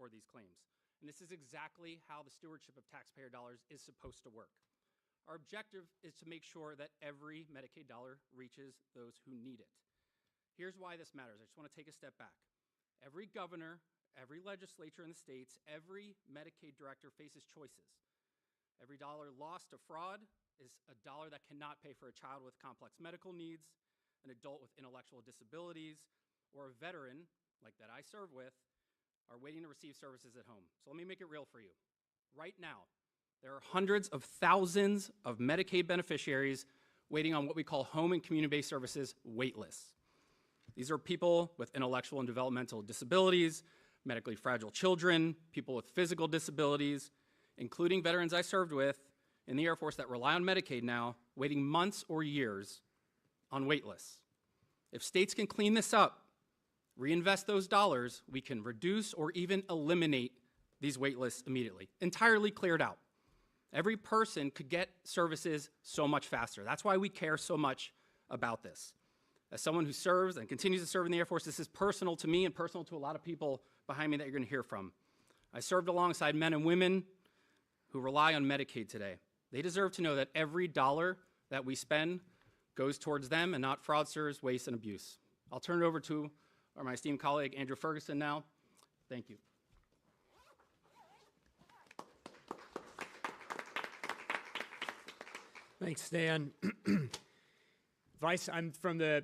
for these claims. And this is exactly how the stewardship of taxpayer dollars is supposed to work. Our objective is to make sure that every Medicaid dollar reaches those who need it. Here's why this matters. I just want to take a step back. Every governor, every legislature in the states, every Medicaid director faces choices. Every dollar lost to fraud is a dollar that cannot pay for a child with complex medical needs, an adult with intellectual disabilities, or a veteran, like that I serve with, are waiting to receive services at home. So let me make it real for you. Right now, there are hundreds of thousands of Medicaid beneficiaries waiting on what we call home and community-based services wait lists. These are people with intellectual and developmental disabilities, medically fragile children, people with physical disabilities, including veterans I served with in the Air Force that rely on Medicaid now, waiting months or years on wait lists. If states can clean this up, reinvest those dollars, we can reduce or even eliminate these wait lists immediately, entirely cleared out. Every person could get services so much faster. That's why we care so much about this. As someone who serves and continues to serve in the Air Force, this is personal to me and personal to a lot of people behind me that you're going to hear from. I served alongside men and women who rely on Medicaid today. They deserve to know that every dollar that we spend goes towards them and not fraudsters, waste, and abuse. I'll turn it over to my esteemed colleague, Andrew Ferguson, now. Thank you. Thanks, Stan. I'm from the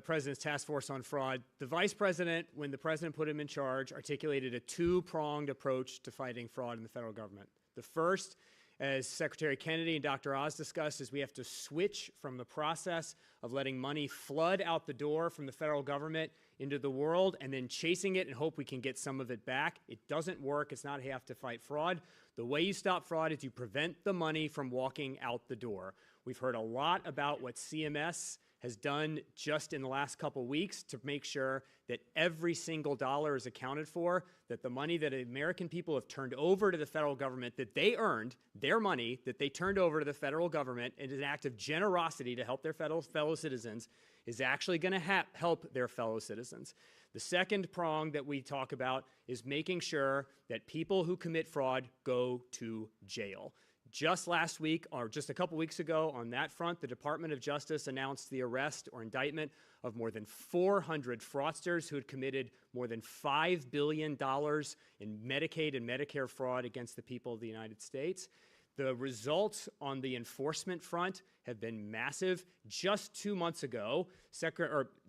President's Task Force on Fraud. The Vice President, when the President put him in charge, articulated a two-pronged approach to fighting fraud in the federal government. The first, as Secretary Kennedy and Dr. Oz discussed, is we have to switch from the process of letting money flood out the door from the federal government into the world and then chasing it and hope we can get some of it back. It doesn't work. It's not how to fight fraud. The way you stop fraud is you prevent the money from walking out the door. We've heard a lot about what CMS has done just in the last couple weeks to make sure that every single dollar is accounted for, that the money that American people have turned over to the federal government, that they earned, their money that they turned over to the federal government in an act of generosity to help their fellow citizens, is actually going to help their fellow citizens. The second prong that we talk about is making sure that people who commit fraud go to jail. Just last week, or just a couple weeks ago, on that front, the Department of Justice announced the arrest or indictment of more than 400 fraudsters who had committed more than $5 billion in Medicaid and Medicare fraud against the people of the United States. The results on the enforcement front have been massive. Just 2 months ago,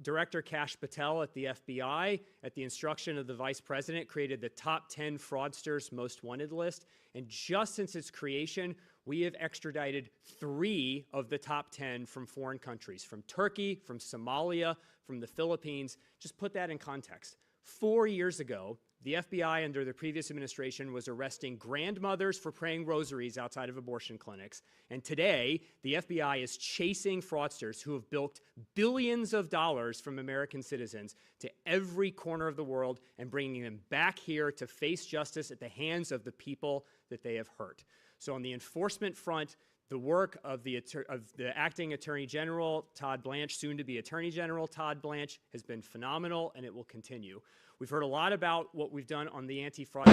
Director Kash Patel at the FBI, at the instruction of the Vice President, created the top 10 fraudsters most wanted list. And just since its creation, we have extradited 3 of the top 10 from foreign countries, from Turkey, from Somalia, from the Philippines. Just put that in context. 4 years ago, the FBI under the previous administration was arresting grandmothers for praying rosaries outside of abortion clinics. And today, the FBI is chasing fraudsters who have bilked billions of dollars from American citizens to every corner of the world and bringing them back here to face justice at the hands of the people that they have hurt. So on the enforcement front, the work of the acting Attorney General, Todd Blanche, soon to be Attorney General Todd Blanche, has been phenomenal, and it will continue. We've heard a lot about what we've done on the anti-fraud.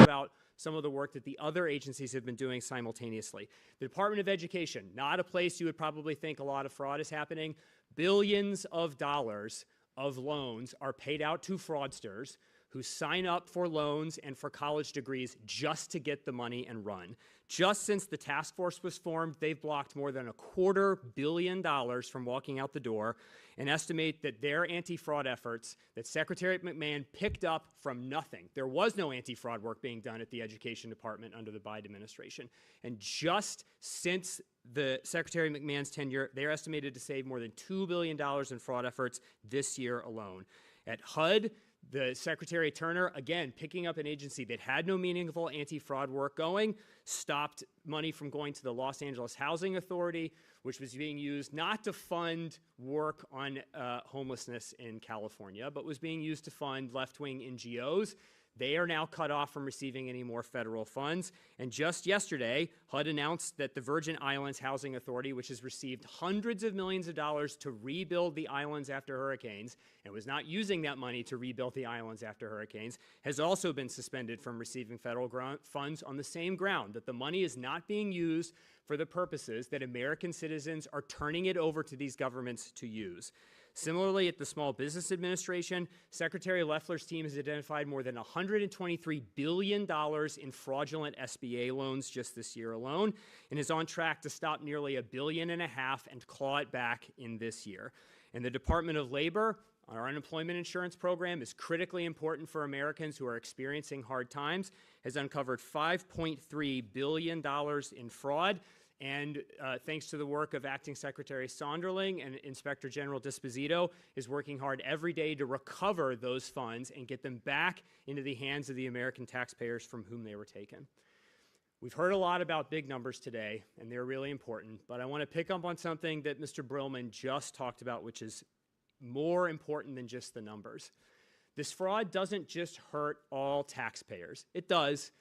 About some of the work that the other agencies have been doing simultaneously. The Department of Education, not a place you would probably think a lot of fraud is happening. Billions of dollars of loans are paid out to fraudsters who sign up for loans and for college degrees just to get the money and run. Just since the task force was formed, they've blocked more than $250 million from walking out the door and estimate that their anti-fraud efforts that Secretary McMahon picked up from nothing. There was no anti-fraud work being done at the Education Department under the Biden administration. And just since the Secretary McMahon's tenure, they're estimated to save more than $2 billion in fraud efforts this year alone. At HUD, the Secretary Turner, again, picking up an agency that had no meaningful anti-fraud work going, stopped money from going to the Los Angeles Housing Authority, which was being used not to fund work on homelessness in California, but was being used to fund left-wing NGOs. They are now cut off from receiving any more federal funds. And just yesterday, HUD announced that the Virgin Islands Housing Authority, which has received hundreds of millions of dollars to rebuild the islands after hurricanes, and was not using that money to rebuild the islands after hurricanes, has also been suspended from receiving federal funds on the same ground, that the money is not being used for the purposes that American citizens are turning it over to these governments to use. Similarly, at the Small Business Administration, Secretary Loeffler's team has identified more than $123 billion in fraudulent SBA loans just this year alone, and is on track to stop nearly $1.5 billion and claw it back in this year. And the Department of Labor, our unemployment insurance program, is critically important for Americans who are experiencing hard times, has uncovered $5.3 billion in fraud. And thanks to the work of Acting Secretary Sonderling and Inspector General Disposito, is working hard every day to recover those funds and get them back into the hands of the American taxpayers from whom they were taken. We've heard a lot about big numbers today, and they're really important, but I want to pick up on something that Mr. Brillman just talked about, which is more important than just the numbers. This fraud doesn't just hurt all taxpayers. It does.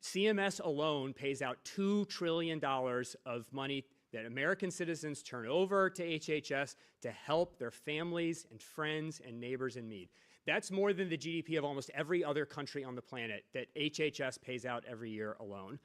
CMS alone pays out $2 trillion of money that American citizens turn over to HHS to help their families and friends and neighbors in need. That's more than the GDP of almost every other country on the planet that HHS pays out every year alone.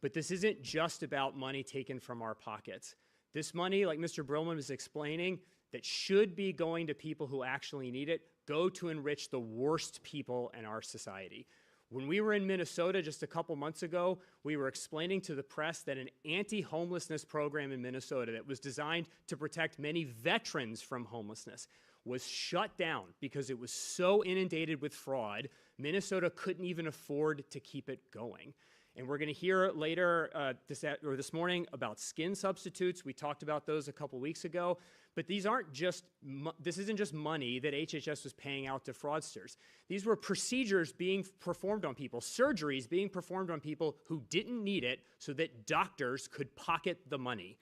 But this isn't just about money taken from our pockets. This money, like Mr. Brillman was explaining, that should be going to people who actually need it, go to enrich the worst people in our society. When we were in Minnesota just a couple months ago, we were explaining to the press that an anti-homelessness program in Minnesota that was designed to protect many veterans from homelessness was shut down because it was so inundated with fraud, Minnesota couldn't even afford to keep it going. And we're going to hear later this morning about skin substitutes. We talked about those a couple weeks ago. But these aren't just, this isn't just money that HHS was paying out to fraudsters. These were procedures being performed on people, surgeries being performed on people who didn't need it so that doctors could pocket the money.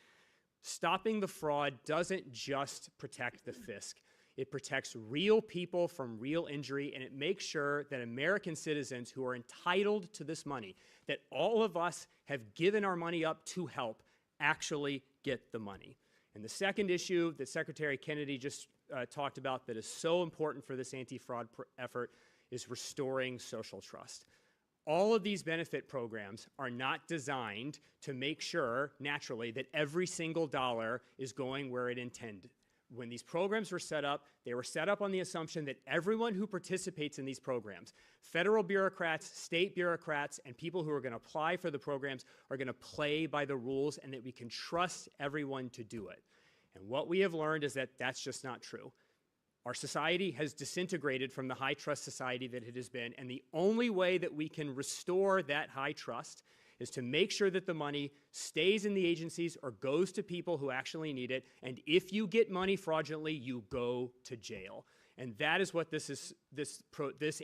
Stopping the fraud doesn't just protect the fisc. It protects real people from real injury, and it makes sure that American citizens who are entitled to this money, that all of us have given our money up to help, actually get the money. And the second issue that Secretary Kennedy just talked about that is so important for this anti-fraud effort is restoring social trust. All of these benefit programs are not designed to make sure, naturally, that every single dollar is going where it intended. When these programs were set up, they were set up on the assumption that everyone who participates in these programs, federal bureaucrats, state bureaucrats, and people who are going to apply for the programs are going to play by the rules and that we can trust everyone to do it. And what we have learned is that that's just not true. Our society has disintegrated from the high trust society that it has been, and the only way that we can restore that high trust is to make sure that the money stays in the agencies or goes to people who actually need it. And if you get money fraudulently, you go to jail. And that is what this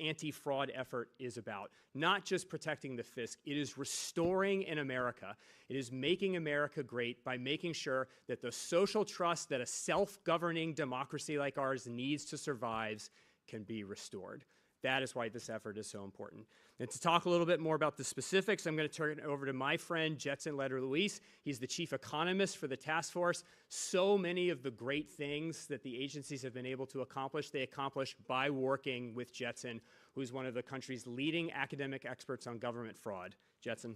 anti-fraud effort is about. Not just protecting the fisc, it is restoring in America. It is making America great by making sure that the social trust that a self-governing democracy like ours needs to survive can be restored. That is why this effort is so important. And to talk a little bit more about the specifics, I'm going to turn it over to my friend, Jetson Leder-Luis. He's the chief economist for the task force. So many of the great things that the agencies have been able to accomplish, they accomplish by working with Jetson, who's one of the country's leading academic experts on government fraud. Jetson.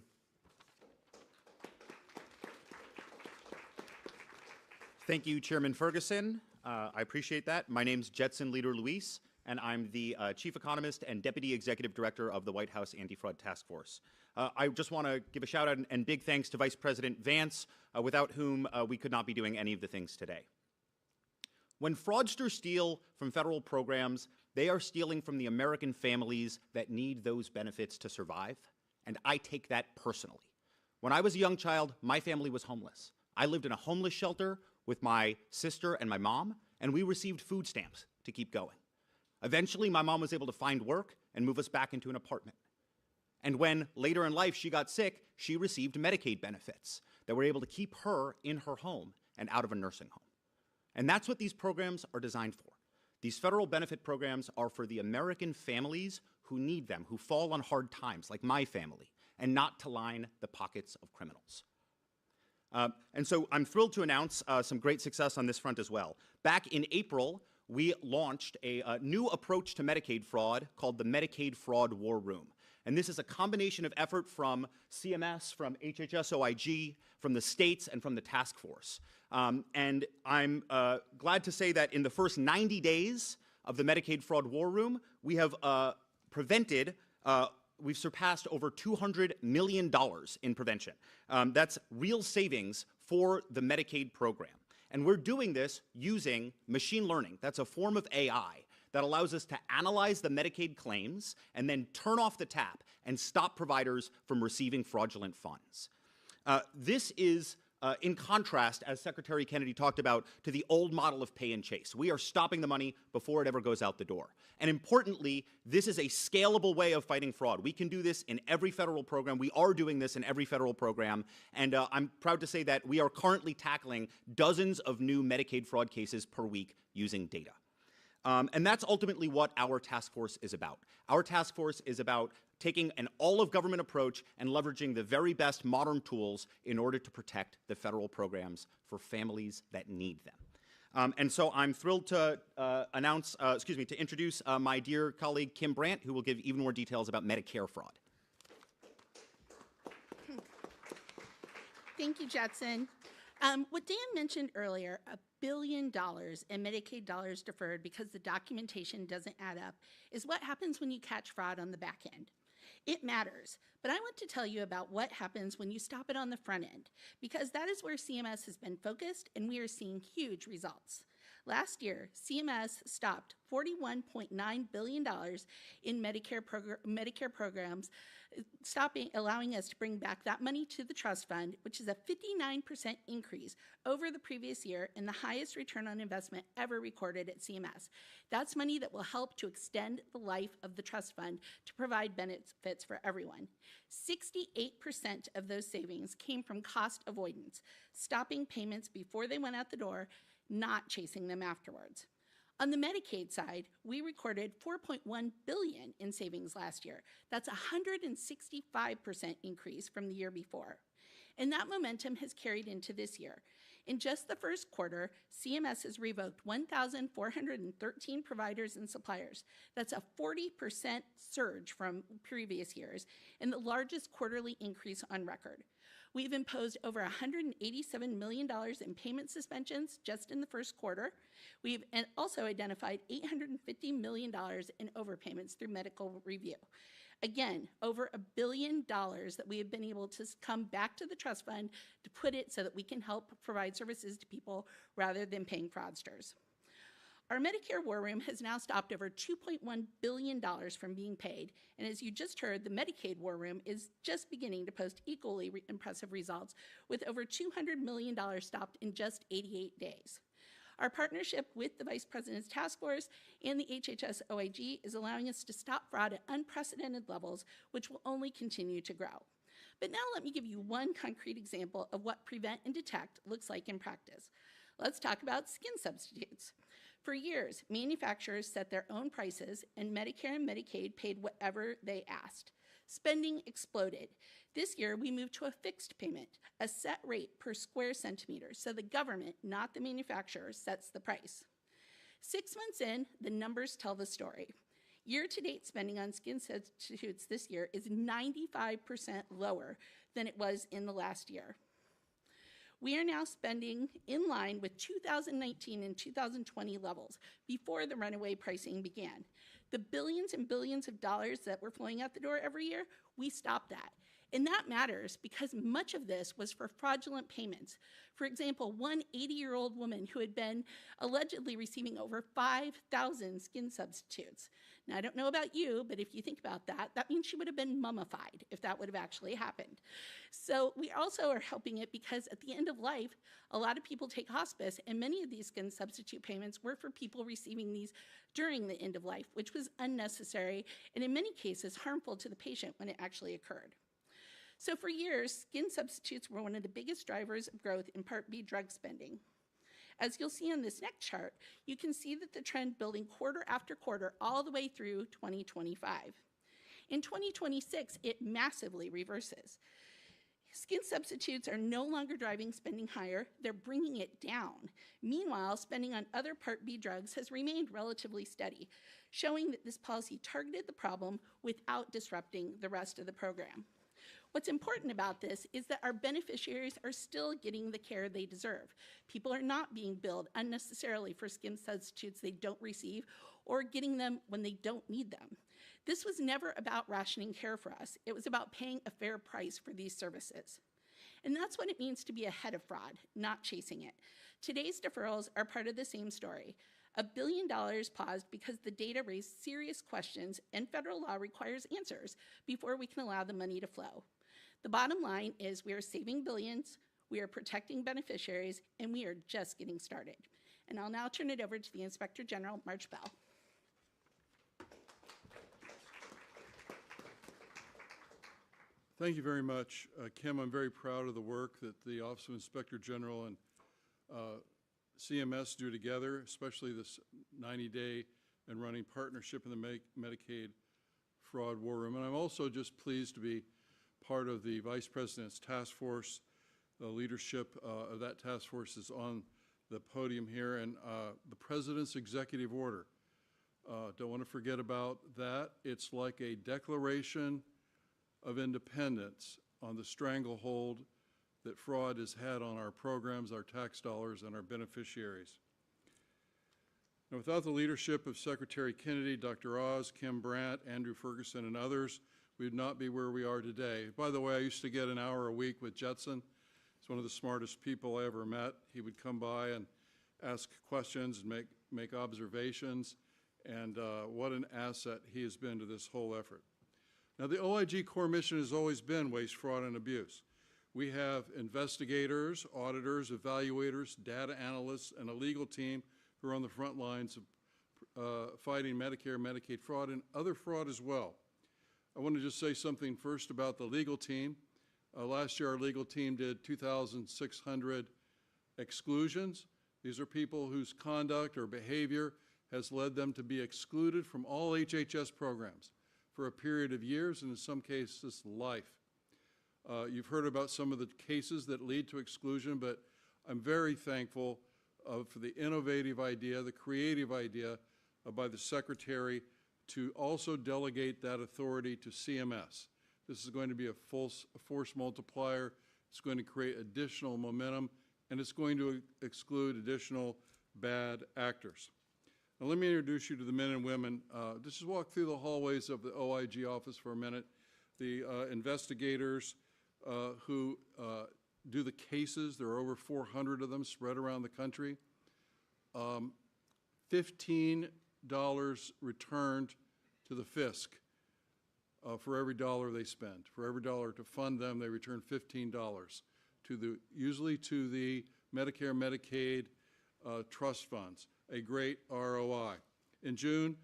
Thank you, Chairman Ferguson. I appreciate that. My name's Jetson Leder-Luis, and I'm the Chief Economist and Deputy Executive Director of the White House Anti-Fraud Task Force. I just want to give a shout out and big thanks to Vice President Vance, without whom we could not be doing any of the things today. When fraudsters steal from federal programs, they are stealing from the American families that need those benefits to survive, and I take that personally. When I was a young child, my family was homeless. I lived in a homeless shelter with my sister and my mom, and we received food stamps to keep going. Eventually, my mom was able to find work and move us back into an apartment. And when later in life she got sick, she received Medicaid benefits that were able to keep her in her home and out of a nursing home. And that's what these programs are designed for. These federal benefit programs are for the American families who need them, who fall on hard times, like my family, and not to line the pockets of criminals. And so I'm thrilled to announce some great success on this front as well. Back in April, we launched a new approach to Medicaid fraud called the Medicaid Fraud War Room. And this is a combination of effort from CMS, from HHS OIG, from the states, and from the task force. And I'm glad to say that in the first 90 days of the Medicaid Fraud War Room, we have we've surpassed over $200 million in prevention. That's real savings for the Medicaid program. And we're doing this using machine learning. That's a form of AI that allows us to analyze the Medicaid claims and then turn off the tap and stop providers from receiving fraudulent funds. This is in contrast, as Secretary Kennedy talked about, to the old model of pay and chase. We are stopping the money before it ever goes out the door. And importantly, this is a scalable way of fighting fraud. We can do this in every federal program. We are doing this in every federal program. And I'm proud to say that we are currently tackling dozens of new Medicaid fraud cases per week using data. And that's ultimately what our task force is about. Our task force is about taking an all-of-government approach and leveraging the very best modern tools in order to protect the federal programs for families that need them. And so I'm thrilled to introduce my dear colleague Kim Brandt, who will give even more details about Medicare fraud. Thank you, Jetson. What Dan mentioned earlier, $1 billion in Medicaid dollars deferred because the documentation doesn't add up, is what happens when you catch fraud on the back end. It matters, but I want to tell you about what happens when you stop it on the front end, because that is where CMS has been focused and we are seeing huge results. Last year, CMS stopped $41.9 billion in Medicare programs, allowing us to bring back that money to the trust fund, which is a 59% increase over the previous year and the highest return on investment ever recorded at CMS. That's money that will help to extend the life of the trust fund to provide benefits for everyone. 68% of those savings came from cost avoidance, stopping payments before they went out the door, not chasing them afterwards. On the Medicaid side, we recorded $4.1 billion in savings last year. That's a 165% increase from the year before. And that momentum has carried into this year. In just the first quarter, CMS has revoked 1,413 providers and suppliers. That's a 40% surge from previous years and the largest quarterly increase on record. We've imposed over $187 million in payment suspensions just in the first quarter. We've also identified $850 million in overpayments through medical review. Again, over $1 billion that we have been able to come back to the trust fund to put it so that we can help provide services to people rather than paying fraudsters. Our Medicare War Room has now stopped over $2.1 billion from being paid, and as you just heard, the Medicaid War Room is just beginning to post equally impressive results, with over $200 million stopped in just 88 days. Our partnership with the Vice President's Task Force and the HHS OIG is allowing us to stop fraud at unprecedented levels, which will only continue to grow. But now let me give you one concrete example of what prevent and detect looks like in practice. Let's talk about skin substitutes. For years, manufacturers set their own prices, and Medicare and Medicaid paid whatever they asked. Spending exploded. This year, we moved to a fixed payment, a set rate per square centimeter, so the government, not the manufacturer, sets the price. 6 months in, the numbers tell the story. Year-to-date spending on skin substitutes this year is 95% lower than it was in the last year. We are now spending in line with 2019 and 2020 levels before the runaway pricing began. The billions and billions of dollars that were flowing out the door every year, we stopped that. And that matters because much of this was for fraudulent payments. For example, one 80-year-old woman who had been allegedly receiving over 5,000 skin substitutes. Now, I don't know about you, but if you think about that, that means she would have been mummified if that would have actually happened. So we also are helping it because at the end of life, a lot of people take hospice, and many of these skin substitute payments were for people receiving these during the end of life, which was unnecessary and in many cases harmful to the patient when it actually occurred. So for years, skin substitutes were one of the biggest drivers of growth in Part B drug spending. As you'll see on this next chart, you can see that the trend building quarter after quarter all the way through 2025. In 2026, it massively reverses. Skin substitutes are no longer driving spending higher, they're bringing it down. Meanwhile, spending on other Part B drugs has remained relatively steady, showing that this policy targeted the problem without disrupting the rest of the program. What's important about this is that our beneficiaries are still getting the care they deserve. People are not being billed unnecessarily for skin substitutes they don't receive or getting them when they don't need them. This was never about rationing care for us. It was about paying a fair price for these services. And that's what it means to be ahead of fraud, not chasing it. Today's deferrals are part of the same story. $1 billion paused because the data raised serious questions and federal law requires answers before we can allow the money to flow. The bottom line is we are saving billions, we are protecting beneficiaries, and we are just getting started. And I'll now turn it over to the Inspector General, March Bell. Thank you very much, Kim. I'm very proud of the work that the Office of Inspector General and CMS do together, especially this 90-day and running partnership in the Medicaid fraud war room. And I'm also just pleased to be part of the Vice President's task force. The leadership of that task force is on the podium here, and the President's executive order. Don't want to forget about that. It's like a declaration of independence on the stranglehold that fraud has had on our programs, our tax dollars, and our beneficiaries. Now, without the leadership of Secretary Kennedy, Dr. Oz, Kim Brandt, Andrew Ferguson, and others, we would not be where we are today. By the way, I used to get an hour a week with Jetson. He's one of the smartest people I ever met. He would come by and ask questions and make observations, and what an asset he has been to this whole effort. Now, the OIG core mission has always been waste, fraud, and abuse. We have investigators, auditors, evaluators, data analysts, and a legal team who are on the front lines of fighting Medicare, Medicaid fraud, and other fraud as well. I want to just say something first about the legal team. Last year, our legal team did 2,600 exclusions. These are people whose conduct or behavior has led them to be excluded from all HHS programs for a period of years, and in some cases, life. You've heard about some of the cases that lead to exclusion, but I'm very thankful for the innovative idea, the creative idea by the Secretary to also delegate that authority to CMS. This is going to be a force multiplier. It's going to create additional momentum, and it's going to exclude additional bad actors. Now, let me introduce you to the men and women. Just walk through the hallways of the OIG office for a minute. The investigators who do the cases, there are over 400 of them spread around the country. $15 returned to the fisc for every dollar they spend. For every dollar to fund them, they return $15 usually to the Medicare, Medicaid trust funds, a great ROI. In June,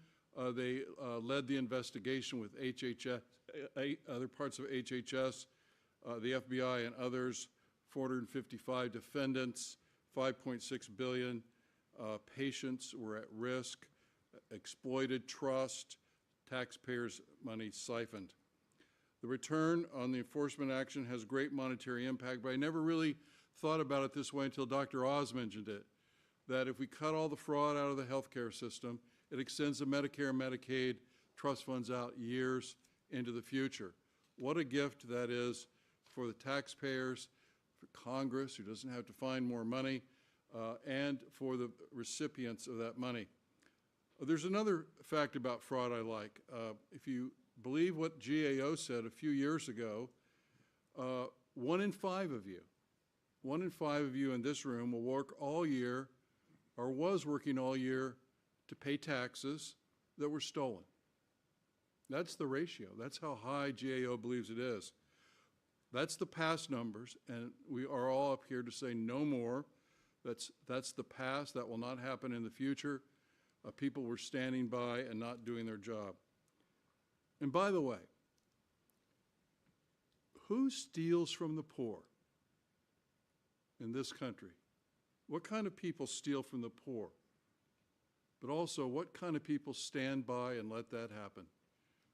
they led the investigation with HHS, other parts of HHS, the FBI and others, 455 defendants, $5.6 billion patients were at risk, exploited trust, taxpayers' money siphoned. The return on the enforcement action has great monetary impact, but I never really thought about it this way until Dr. Oz mentioned it, that if we cut all the fraud out of the healthcare system, it extends the Medicare and Medicaid trust funds out years into the future. What a gift that is for the taxpayers, for Congress, who doesn't have to find more money, and for the recipients of that money. There's another fact about fraud I like. If you believe what GAO said a few years ago, 1 in 5 of you in this room will work all year or was working all year to pay taxes that were stolen. That's the ratio. That's how high GAO believes it is. That's the past numbers, and we are all up here to say no more. That's the past. That will not happen in the future. People were standing by and not doing their job. And by the way, who steals from the poor in this country? What kind of people steal from the poor? But also, what kind of people stand by and let that happen?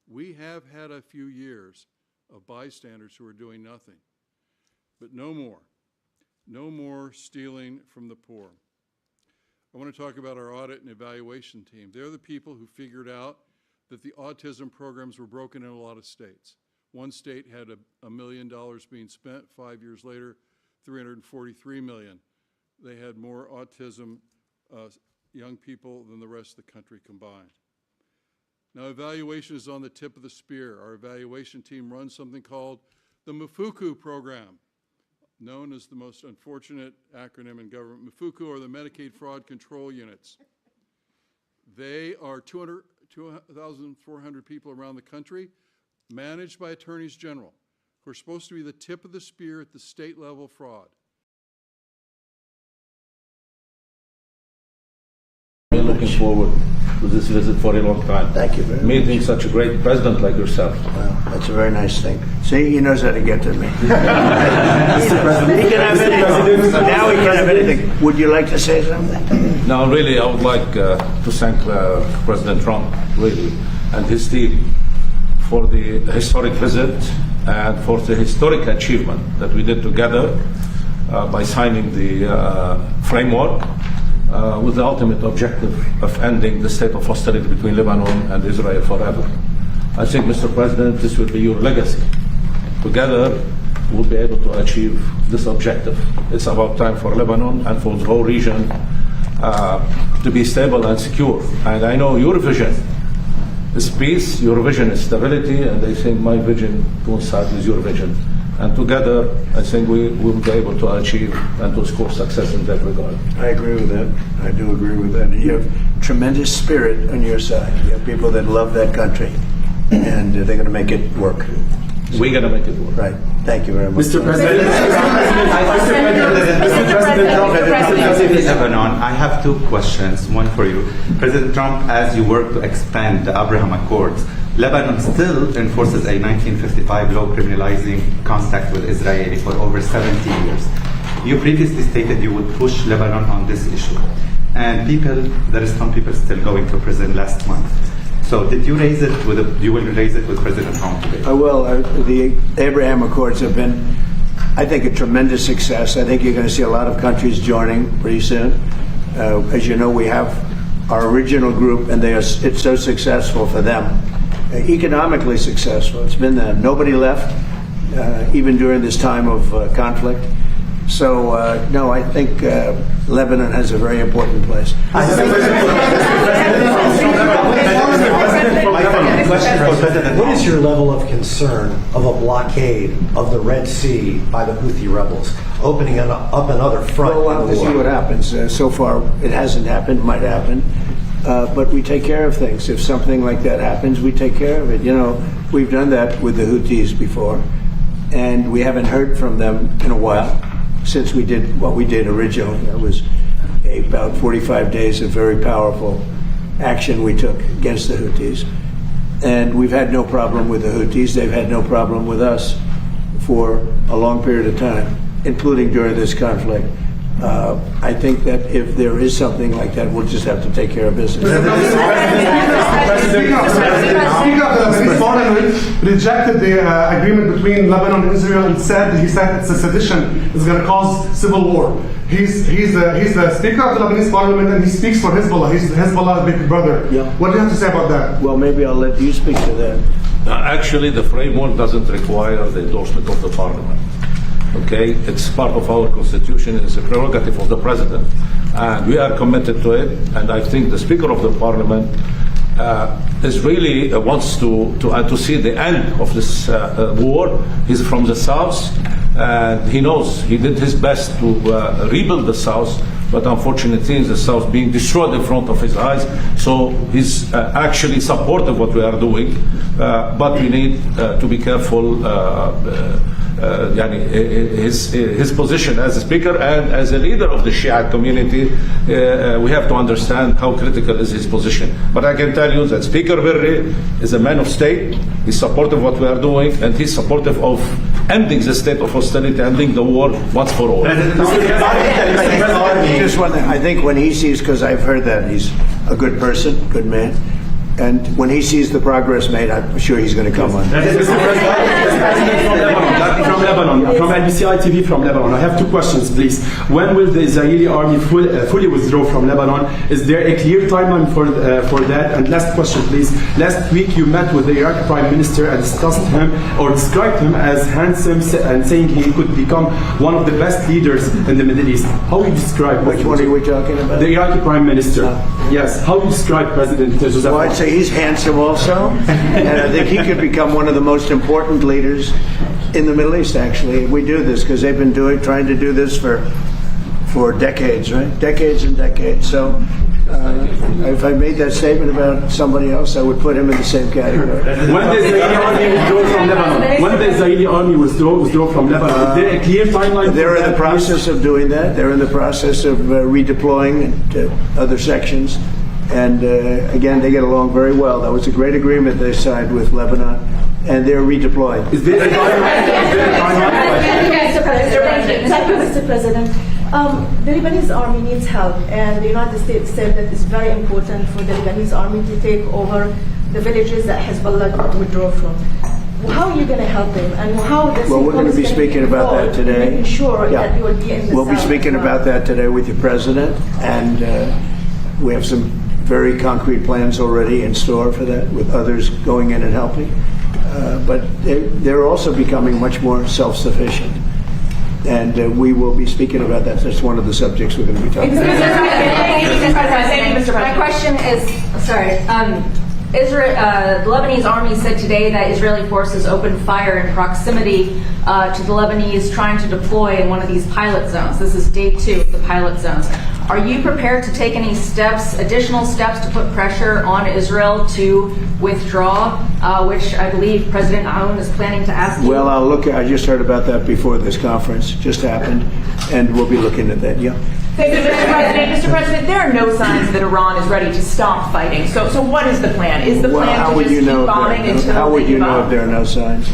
We have had a few years of bystanders who are doing nothing, but no more. No more stealing from the poor. I want to talk about our audit and evaluation team. They're the people who figured out that the autism programs were broken in a lot of states. One state had $1 million being spent. 5 years later, $343 million. They had more autism young people than the rest of the country combined. Now, evaluation is on the tip of the spear. Our evaluation team runs something called the MFUCU program, known as the most unfortunate acronym in government. MFUCU are the Medicaid Fraud Control Units. They are 2,400 people around the country, managed by attorneys general, who are supposed to be the tip of the spear at the state level fraud. We're looking forward to this visit for a long time. Thank you very much. Meeting such a great president like yourself. Well, that's a very nice thing. See, he knows how to get to me. He can have anything. Now he can have anything. Would you like to say something? Now, really, I would like to thank President Trump, really, and his team for the historic visit and for the historic achievement that we did together by signing the framework with the ultimate objective of ending the state of hostility between Lebanon and Israel forever. I think, Mr. President, this will be your legacy. Together, we'll be able to achieve this objective. It's about time for Lebanon and for the whole region to be stable and secure. And I know your vision is peace, your vision is stability, and I think my vision coincides with your vision. And together, I think we will be able to achieve and to score success in that regard. I agree with that. I do agree with that. You have tremendous spirit on your side. You have people that love that country, and they're going to make it work. We're going to make it work. Right. Thank you very much. Mr. President, Lebanon, I have two questions, one for you. President Trump, as you work to expand the Abraham Accords, Lebanon still enforces a 1955 law criminalizing contact with Israel for over 70 years. You previously stated you would push Lebanon on this issue. And there is some people still going to prison last month. So did you raise it you will raise it with President Trump today? Well, the Abraham Accords have been, I think, a tremendous success. I think you're going to see a lot of countries joining pretty soon. As you know, we have our original group, and it's so successful for them. Economically successful. It's been nobody left, even during this time of conflict. So, no, I think Lebanon has a very important place. My question for President What is your level of concern of a blockade of the Red Sea by the Houthi rebels, opening up another front? Well, we'll have to see what happens. So far, it hasn't happened, might happen. But we take care of things. If something like that happens, we take care of it. You know, we've done that with the Houthis before, and we haven't heard from them in a while since we did what we did originally. It was about 45 days of very powerful action we took against the Houthis. And we've had no problem with the Houthis. They've had no problem with us for a long period of time, including during this conflict. I think that if there is something like that, we'll just have to take care of business. Speaker of the Lebanese parliament rejected the agreement between Lebanon and Israel and said it's a sedition. It's going to cause civil war. He's the Speaker of the Lebanese parliament, and he speaks for Hezbollah. He's Hezbollah's big brother. Yeah. What do you have to say about that? Well, maybe I'll let you speak to that. Actually, the framework doesn't require the endorsement of the parliament. Okay, it's part of our constitution. It's a prerogative of the president, and we are committed to it. And I think the Speaker of the Parliament is really wants to see the end of this war. He's from the south, and he knows he did his best to rebuild the south. But unfortunately, the south being destroyed in front of his eyes. So he's actually supportive of what we are doing, but we need to be careful. His position as a speaker and as a leader of the Shia community, we have to understand how critical is his position. But I can tell you that Speaker Berri is a man of state. He's supportive of what we are doing, and he's supportive of ending the state of hostility, ending the war once for all. Just one thing. I think when he sees, because I've heard that he's a good person, good man, And when he sees the progress made, I'm sure he's going to come on. Mr. President, from Lebanon, from LBCI TV from Lebanon. I have two questions, please. When will the Israeli army fully withdraw from Lebanon? Is there a clear timeline for that? And last question, please. Last week you met with the Iraqi Prime Minister and discussed him or described him as handsome and saying he could become one of the best leaders in the Middle East. How would you describe? Which one are we talking about? The Iraqi Prime Minister. Yes. How would you describe President Joseph? Well, I'd say he's handsome also, and I think he could become one of the most important leaders in the Middle East, actually. We do this because they've been trying to do this for decades, right? Decades and decades. So if I made that statement about somebody else, I would put him in the same category. When the Israeli army withdraw from Lebanon, when the Israeli army withdraw from Lebanon, is there a clear timeline? They're in the process of doing that. They're in the process of redeploying to other sections. And again, they get along very well. That was a great agreement they signed with Lebanon, and they're redeployed. Is there a timeline? Thank you, Mr. President. The Lebanese army needs help, and the United States said that it's very important for the Lebanese army to take over the villages that Hezbollah withdraw from. How are you going to help them, and how the Well, we're going to be speaking about that today. Making sure that you will be in the We'll be speaking about that today with your president, and we have some very concrete plans already in store for that, with others going in and helping. But they're also becoming much more self-sufficient. And we will be speaking about that. That's one of the subjects we're going to be talking about. My question is, the Lebanese army said today that Israeli forces opened fire in proximity to the Lebanese trying to deploy in one of these pilot zones. This is day 2 of the pilot zones. Are you prepared to take any steps, additional steps, to put pressure on Israel to withdraw, which I believe President Aoun is planning to ask you? Well, I'll look. I just heard about that before this conference just happened, and we'll be looking at that. Yeah. Mr. President, there are no signs that Iran is ready to stop fighting. So what is the plan? Is the plan to just keep bombing until how would you know if there are no signs?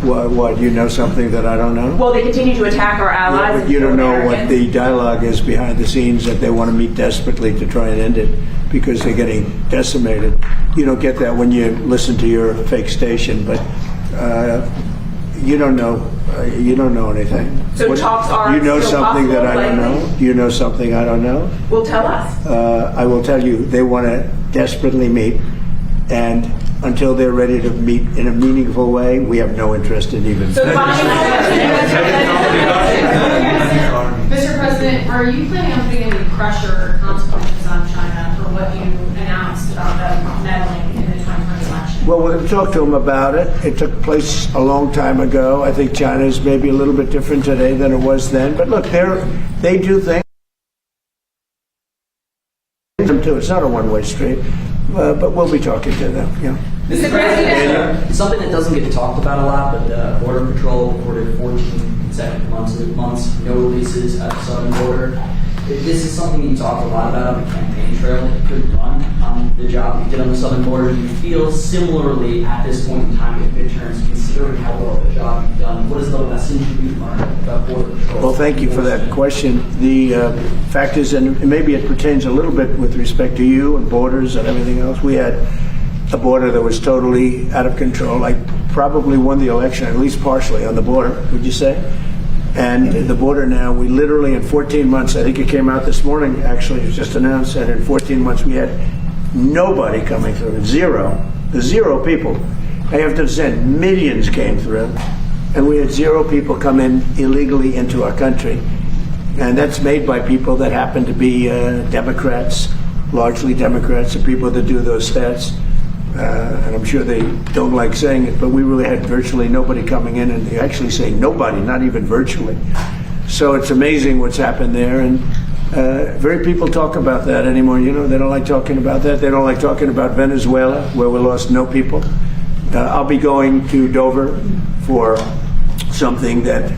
What, you know something that I don't know? Well, they continue to attack our allies. Yeah, but you don't know what the dialogue is behind the scenes, that they want to meet desperately to try and end it because they're getting decimated. You don't get that when you listen to your fake station, but you don't know. You don't know anything. So talks are you know still something possible, that I don't know? Do you know something I don't know? Well, tell us. I will tell you. they want to desperately meet, and until they're ready to meet in a meaningful way, we have no interest in even. So Mr. President, are you planning on putting any pressure or consequences on China for what you announced about the meddling in the 2020 election? Well, we'll talk to them about it. It took place a long time ago. I think China is maybe a little bit different today than it was then. But look, they do things too. It's not a one-way street. But we'll be talking to them. Yeah. Mr. President, something that doesn't get talked about a lot, but Border Patrol reported 14 consecutive months, no releases at the southern border. This is something you talk a lot about on the campaign trail that you could have done on the job you did on the southern border. Do you feel similarly at this point in time if midterms, considering how well the job you've done? What is the lesson you've learned about Border Patrol? Well, thank you for that question. The fact is, and maybe it pertains a little bit with respect to you and borders and everything else, we had a border that was totally out of control. I probably won the election, at least partially, on the border, would you say? And the border now, we literally in 14 months, I think it came out this morning, actually, it was just announced that in 14 months we had nobody coming through, zero people. I have to say, millions came through, and we had 0 people come in illegally into our country. And that's made by people that happen to be Democrats, largely Democrats, the people that do those stats. And I'm sure they don't like saying it, but we really had virtually nobody coming in, and they actually say nobody, not even virtually. So it's amazing what's happened there, and very people talk about that anymore. You know, they don't like talking about that. They don't like talking about Venezuela, where we lost no people. I'll be going to Dover for something that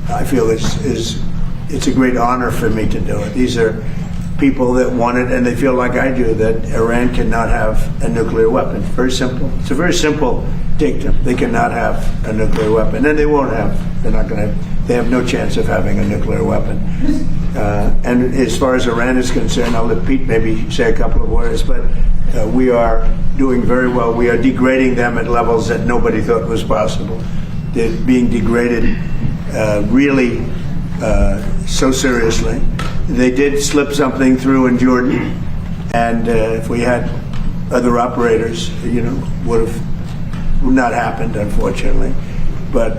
I feel it's a great honor for me to do it. These are people that want it, and they feel like I do, that Iran cannot have a nuclear weapon. Very simple. It's a very simple dictum. They cannot have a nuclear weapon, and they won't have. They're not going to. They have no chance of having a nuclear weapon. And as far as Iran is concerned, I'll let Pete maybe say a couple of words, but We are doing very well. We are degrading them at levels that nobody thought was possible. They're being degraded really so seriously. They did slip something through in Jordan, and if we had other operators, would not happened, unfortunately. But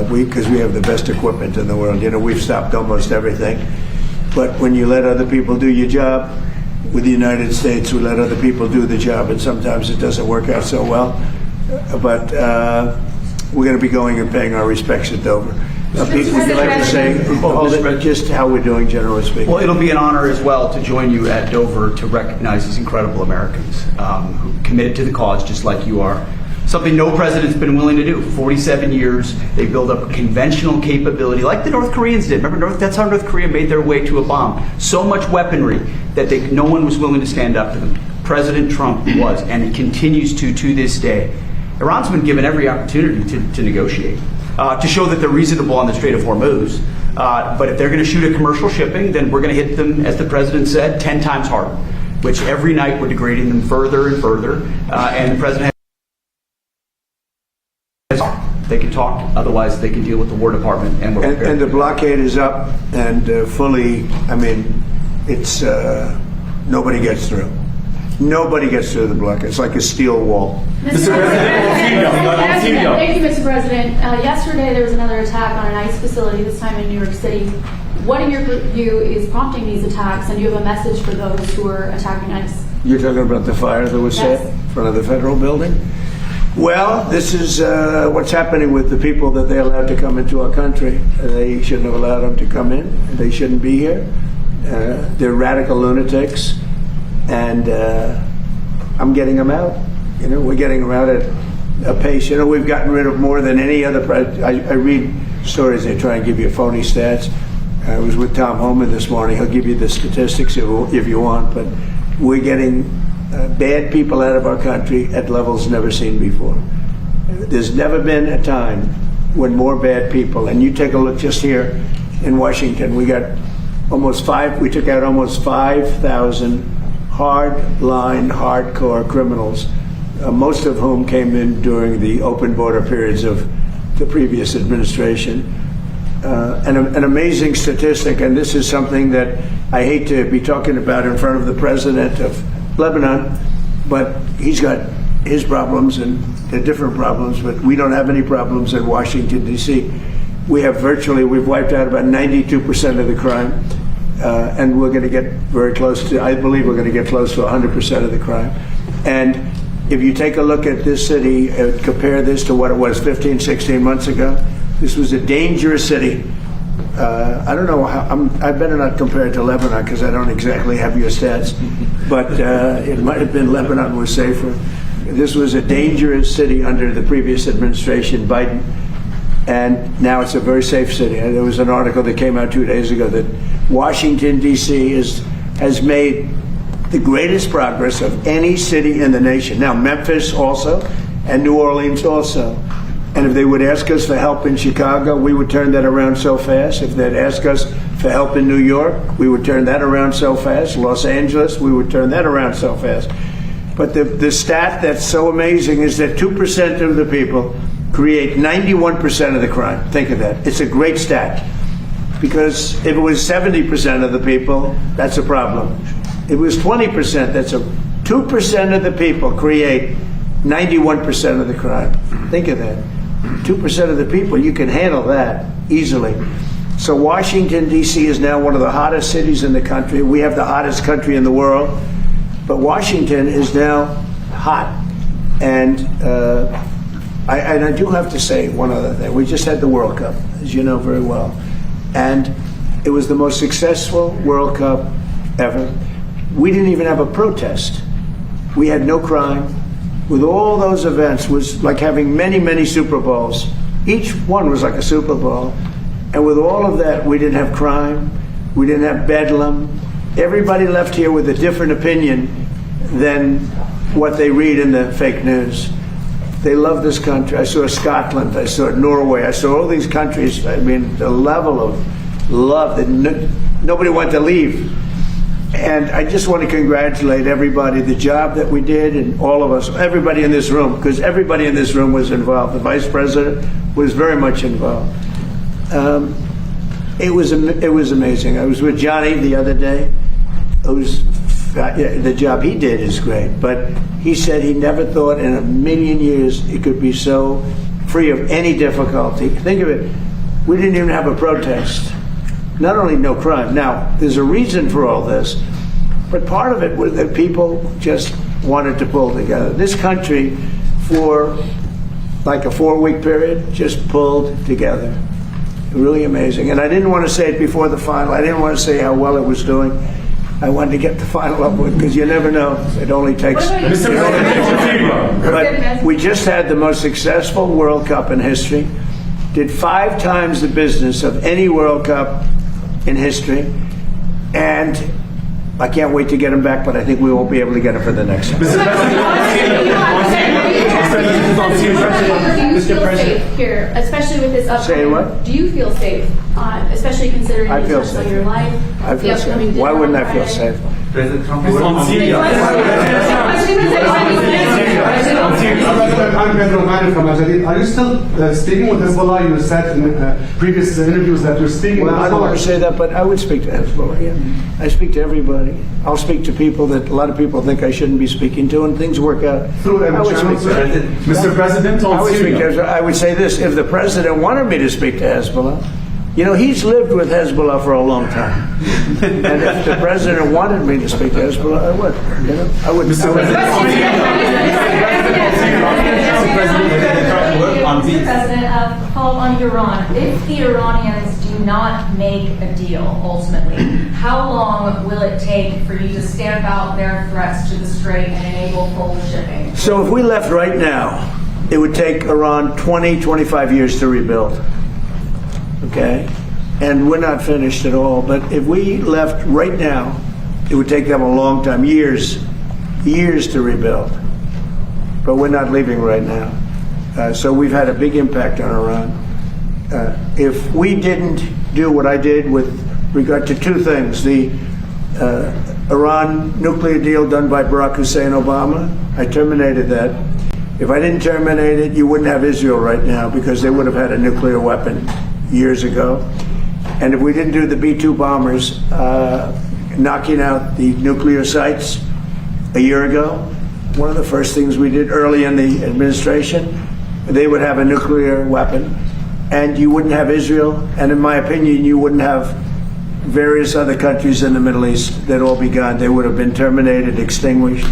because we have the best equipment in the world, we've stopped almost everything. But when you let other people do your job, with the United States, we let other people do the job, and sometimes it doesn't work out so well. But we're going to be going and paying our respects at Dover. Pete, would you like to say just how we're doing, generally speaking? Well, it'll be an honor as well to join you at Dover to recognize these incredible Americans who committed to the cause just like you are. Something no president's been willing to do. 47 years, they built up a conventional capability like the North Koreans did. Remember, that's how North Korea made their way to a bomb. So much weaponry that no one was willing to stand up to them. President Trump was, and he continues to this day. Iran's been given every opportunity to negotiate, to show that they're reasonable on the Strait of Hormuz. But if they're going to shoot at commercial shipping, then we're going to hit them, as the president said, 10 times harder, which every night we're degrading them further and further. And the president they can talk, otherwise they can deal with the War Department. And the blockade is up and fully, it's, nobody gets through. Nobody gets through the blockade. It's like a steel wall. Thank you, Mr. President. Yesterday there was another attack on an ICE facility, this time in New York City. What in your view is prompting these attacks, and do you have a message for those who are attacking ICE? You're talking about the fire that was set in front of the federal building? Well, this is what's happening with the people that they allowed to come into our country. They shouldn't have allowed them to come in. They shouldn't be here. They're radical lunatics, and I'm getting them out. We're getting them out at a pace. We've gotten rid of more than any other president. I read stories. They try and give you phony stats. I was with Tom Homan this morning. He'll give you the statistics if you want, but we're getting bad people out of our country at levels never seen before. There's never been a time when more bad people, and you take a look just here in Washington, we took out almost 5,000 hard-line, hardcore criminals, most of whom came in during the open border periods of the previous administration. An amazing statistic, and this is something that I hate to be talking about in front of the president of Lebanon, but he's got his problems and they're different problems, but we don't have any problems in Washington, D.C. We've wiped out about 92% of the crime, and we're going to get very close to, I believe we're going to get close to 100% of the crime. And if you take a look at this city, compare this to what it was 15, 16 months ago, this was a dangerous city. I don't know how, I better not compare it to Lebanon because I don't exactly have your stats, but it might have been Lebanon was safer. This was a dangerous city under the previous administration, Biden, and now it's a very safe city. There was an article that came out 2 days ago that Washington, D.C. has made the greatest progress of any city in the nation. Now, Memphis also, and New Orleans also. And if they would ask us for help in Chicago, we would turn that around so fast. If they'd ask us for help in New York, we would turn that around so fast. Los Angeles, we would turn that around so fast. But the stat that's so amazing is that 2% of the people create 91% of the crime. Think of that. It's a great stat. Because if it was 70% of the people, that's a problem. If it was 20%, that's 2% of the people create 91% of the crime. Think of that. 2% of the people, you can handle that easily. So Washington, D.C. is now one of the hottest cities in the country. We have the hottest country in the world, but Washington is now hot. And I do have to say one other thing. We just had the World Cup, as you know very well. And it was the most successful World Cup ever. We didn't even have a protest. We had no crime. With all those events, was like having many, many Super Bowls. Each one was like a Super Bowl. And with all of that, we didn't have crime. We didn't have bedlam. Everybody left here with a different opinion than what they read in the fake news. They love this country. I saw Scotland. I saw Norway. I saw all these countries. I mean, the level of love that nobody wanted to leave. And I just want to congratulate everybody, the job that we did, and all of us, everybody in this room, because everybody in this room was involved. The Vice President was very much involved. It was amazing. I was with Johnny the other day. The job he did is great, but he said he never thought in a million years it could be so free of any difficulty. Think of it. We didn't even have a protest. Not only no crime. Now, there's a reason for all this, but part of it was that people just wanted to pull together. This country, for like a 4-week period, just pulled together. Really amazing. And I didn't want to say it before the final. I didn't want to say how well it was doing. I wanted to get the final up with, because you never know. It only takes... But we just had the most successful World Cup in history. Did 5 times the business of any World Cup in history, and I can't wait to get him back, but I think we won't be able to get him for the next one. Mr. President, here, especially with this upcoming. Say what? Do you feel safe, especially considering the trust of your life? I feel safe. Why wouldn't I feel safe? President Trump I'm Pedro Mani from Al Jadid. Are you still speaking with Hezbollah? You said in previous interviews that you're speaking with Hezbollah. Well, I don't want to say that, but I would speak to Hezbollah, yeah. I speak to everybody. I'll speak to people that a lot of people think I shouldn't be speaking to, and things work out. I would speak to Mr. President, I would say this. If the president wanted me to speak to Hezbollah, you know, he's lived with Hezbollah for a long time. And if the president wanted me to speak to Hezbollah, I would. You know, I would. Mr. President, follow on Iran. If the Iranians do not make a deal, ultimately, how long will it take for you to stamp out their threats to the Strait and enable full shipping? So if we left right now, it would take Iran 20, 25 years to rebuild. Okay? And we're not finished at all. But if we left right now, it would take them a long time, years to rebuild. But we're not leaving right now. So we've had a big impact on Iran. If we didn't do what I did with regard to 2 things, the Iran nuclear deal done by Barack Hussein Obama, I terminated that. If I didn't terminate it, you wouldn't have Israel right now, because they would have had a nuclear weapon years ago. And if we didn't do the B-2 bombers knocking out the nuclear sites a year ago, one of the first things we did early in the administration, they would have a nuclear weapon, and you wouldn't have Israel, and in my opinion, you wouldn't have various other countries in the Middle East. They'd all be gone. They would have been terminated, extinguished.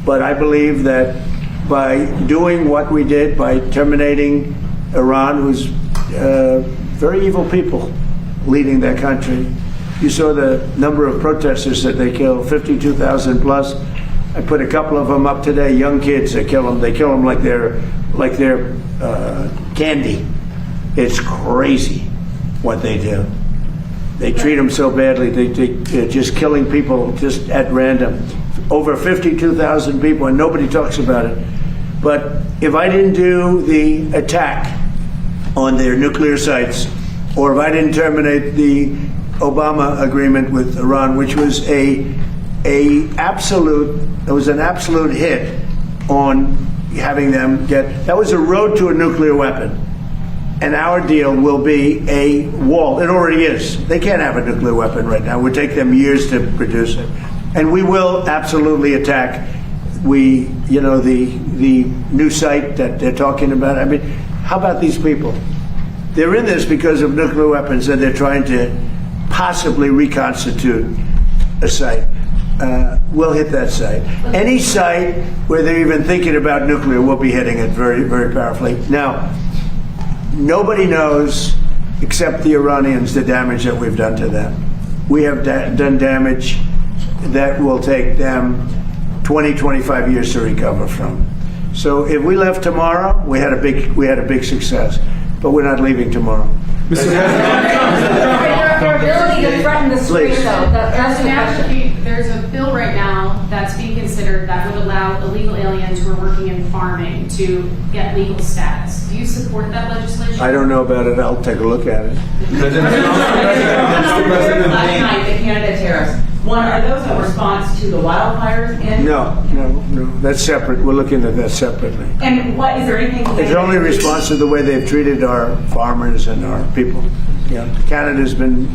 But I believe that by doing what we did, by terminating Iran, who's very evil people leading that country. You saw the number of protesters that they killed, 52,000 plus. I put a couple of them up today, young kids that kill them. They kill them like they're candy. It's crazy what they do. They treat them so badly. They're just killing people just at random. Over 52,000 people, and nobody talks about it. But if I didn't do the attack on their nuclear sites, or if I didn't terminate the Obama agreement with Iran, which was an absolute hit on having them get, that was a road to a nuclear weapon. And our deal will be a wall. It already is. They can't have a nuclear weapon right now. It would take them years to produce it. And we will absolutely attack the new site that they're talking about. I mean, how about these people? They're in this because of nuclear weapons, and they're trying to possibly reconstitute a site. We'll hit that site. Any site where they're even thinking about nuclear, we'll be hitting it very, very powerfully. Now, nobody knows, except the Iranians, the damage that we've done to them. We have done damage that will take them 20, 25 years to recover from. So if we left tomorrow, we had a big success. But we're not leaving tomorrow. Their ability to threaten the Strait, though, there's a bill right now that's being considered that would allow illegal aliens who are working in farming to get legal status. Do you support that legislation? I don't know about it. I'll take a look at it. Last night, the candidate terrorist. One, are those a response to the wildfires in? No. That's separate. We're looking at that separately. And what, is there anything? It's only a response to the way they've treated our farmers and our people. Yeah, Canada's been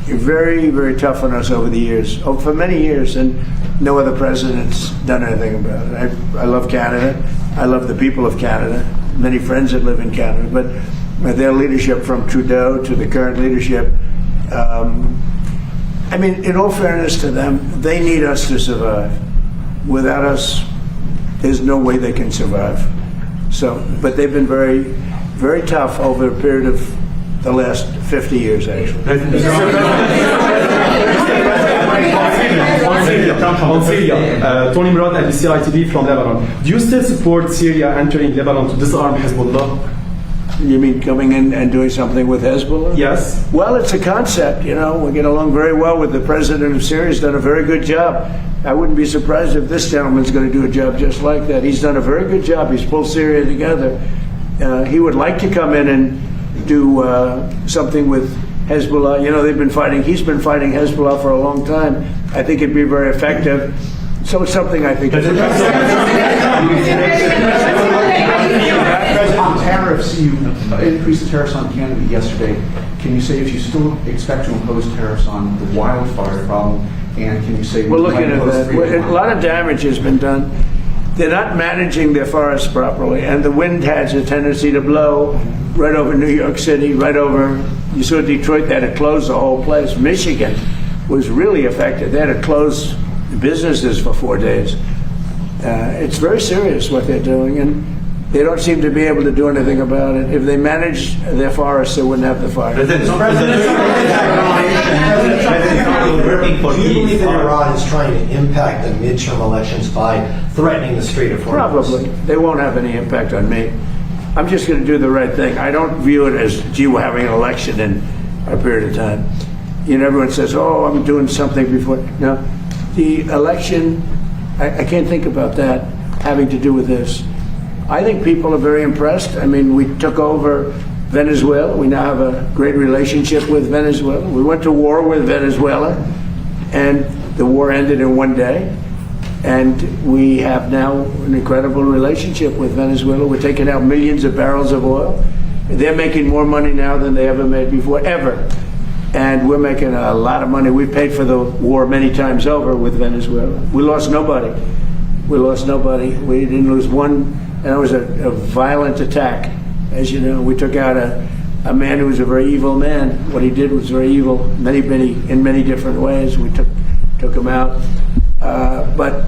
very, very tough on us over the years, for many years, and no other president's done anything about it. I love Canada. I love the people of Canada. Many friends that live in Canada, but their leadership from Trudeau to the current leadership, I mean, in all fairness to them, they need us to survive. Without us, there's no way they can survive. So, but they've been very, very tough over a period of the last 50 years, actually. On Syria, Tony Murad, NBC ITV from Lebanon. Do you still support Syria entering Lebanon to disarm Hezbollah? You mean coming in and doing something with Hezbollah? Yes. Well, it's a concept, you know. We get along very well with the president of Syria. He's done a very good job. I wouldn't be surprised if this gentleman's going to do a job just like that. He's done a very good job. He's pulled Syria together. He would like to come in and do something with Hezbollah. You know, they've been fighting. He's been fighting Hezbollah for a long time. I think it'd be very effective. So it's something I think. Tariffs, you increased the tariffs on Canada yesterday. Can you say if you still expect to impose tariffs on the wildfire problem? And can you say we're looking at that? A lot of damage has been done. They're not managing their forests properly, and the wind has a tendency to blow right over New York City, right over. You saw Detroit; they had to close the whole place. Michigan was really affected. They had to close businesses for 4 days. It's very serious what they're doing, and they don't seem to be able to do anything about it. If they managed their forests, they wouldn't have the fire. Do you believe that Iran is trying to impact the midterm elections by threatening the Strait of Hormuz? Probably. They won't have any impact on me. I'm just going to do the right thing. I don't view it as, gee, we're having an election in a period of time. You know, everyone says, oh, I'm doing something before. No, the election, I can't think about that having to do with this. I think people are very impressed. I mean, we took over Venezuela. We now have a great relationship with Venezuela. We went to war with Venezuela, and the war ended in 1 day. And we have now an incredible relationship with Venezuela. We're taking out millions of barrels of oil. They're making more money now than they ever made before, ever. And we're making a lot of money. We paid for the war many times over with Venezuela. We lost nobody. We lost nobody. We didn't lose one. And it was a violent attack. As you know, we took out a man who was a very evil man. What he did was very evil, in many different ways. We took him out. But,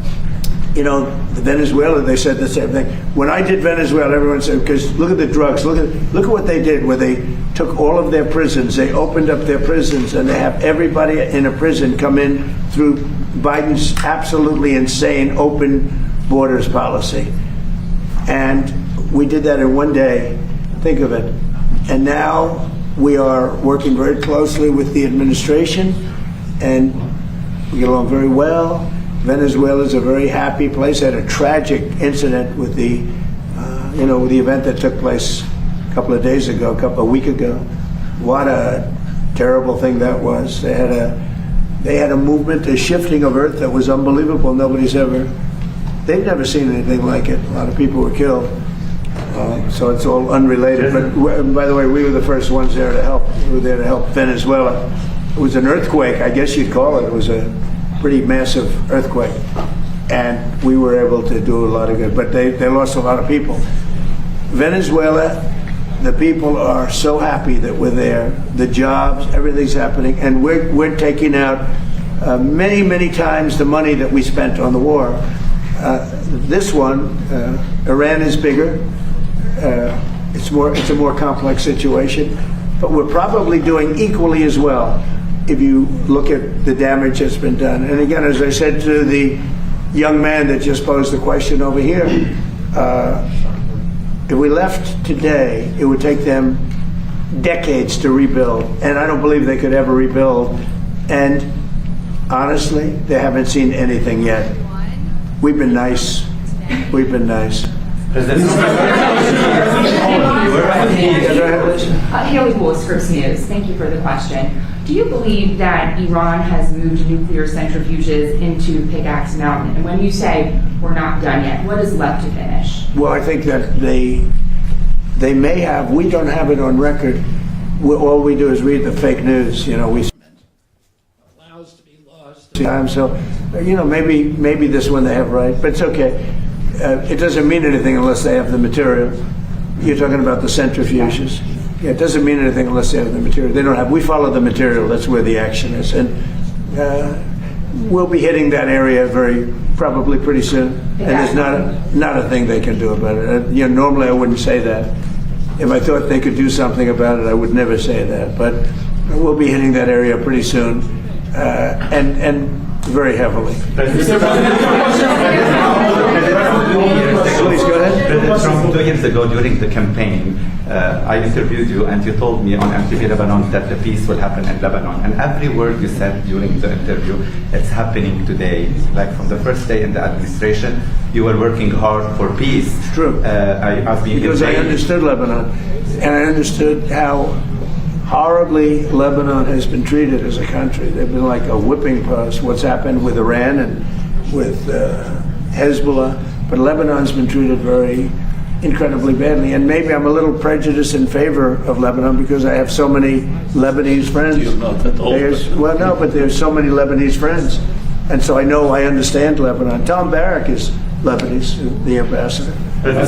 you know, Venezuela, they said the same thing. When I did Venezuela, everyone said, because look at the drugs. Look at what they did, where they took all of their prisons. They opened up their prisons, and they have everybody in a prison come in through Biden's absolutely insane open borders policy. And we did that in 1 day. Think of it. And now we are working very closely with the administration, and we get along very well. Venezuela is a very happy place. Had a tragic incident with the, with the event that took place a week ago. What a terrible thing that was. They had a movement, a shifting of earth that was unbelievable. They've never seen anything like it. A lot of people were killed. So it's all unrelated. But by the way, we were the first ones there to help. We were there to help Venezuela. It was an earthquake, I guess you'd call it. It was a pretty massive earthquake. And we were able to do a lot of good. But they lost a lot of people. Venezuela, the people are so happy that we're there. The jobs, everything's happening. And we're taking out many, many times the money that we spent on the war. This one, Iran is bigger. It's a more complex situation, but we're probably doing equally as well if you look at the damage that's been done. And again, as I said to the young man that just posed the question over here, if we left today, it would take them decades to rebuild, and I don't believe they could ever rebuild. And honestly, they haven't seen anything yet. We've been nice. We've been nice. please? Haley Wool, Scripps News. Thank you for the question. Do you believe that Iran has moved nuclear centrifuges into Pickaxe Mountain? And when you say we're not done yet, what is left to finish? Well, I think that they may have. We don't have it on record. All we do is read the fake news. You know, we allows to be lost. So, you know, maybe this one they have right, but it's okay. It doesn't mean anything unless they have the material. You're talking about the centrifuges. Yeah, it doesn't mean anything unless they have the material. They don't have. We follow the material. That's where the action is, and we'll be hitting that area probably pretty soon. And there's not a thing they can do about it. You know, normally I wouldn't say that. If I thought they could do something about it, I would never say that. But we'll be hitting that area pretty soon, and very heavily. Please go ahead. President Trump, 2 years ago during the campaign, I interviewed you and you told me on MTV Lebanon that the peace will happen in Lebanon. And every word you said during the interview, it's happening today. Like from the first day in the administration, you were working hard for peace. It's true. Because I understood Lebanon, and I understood how horribly Lebanon has been treated as a country. They've been like a whipping post. What's happened with Iran and with Hezbollah, but Lebanon's been treated very incredibly badly. And maybe I'm a little prejudiced in favor of Lebanon because I have so many Lebanese friends. You're not at all. Well, no, but there's so many Lebanese friends, and so I understand Lebanon. Tom Barrack is Lebanese, the ambassador. Regarding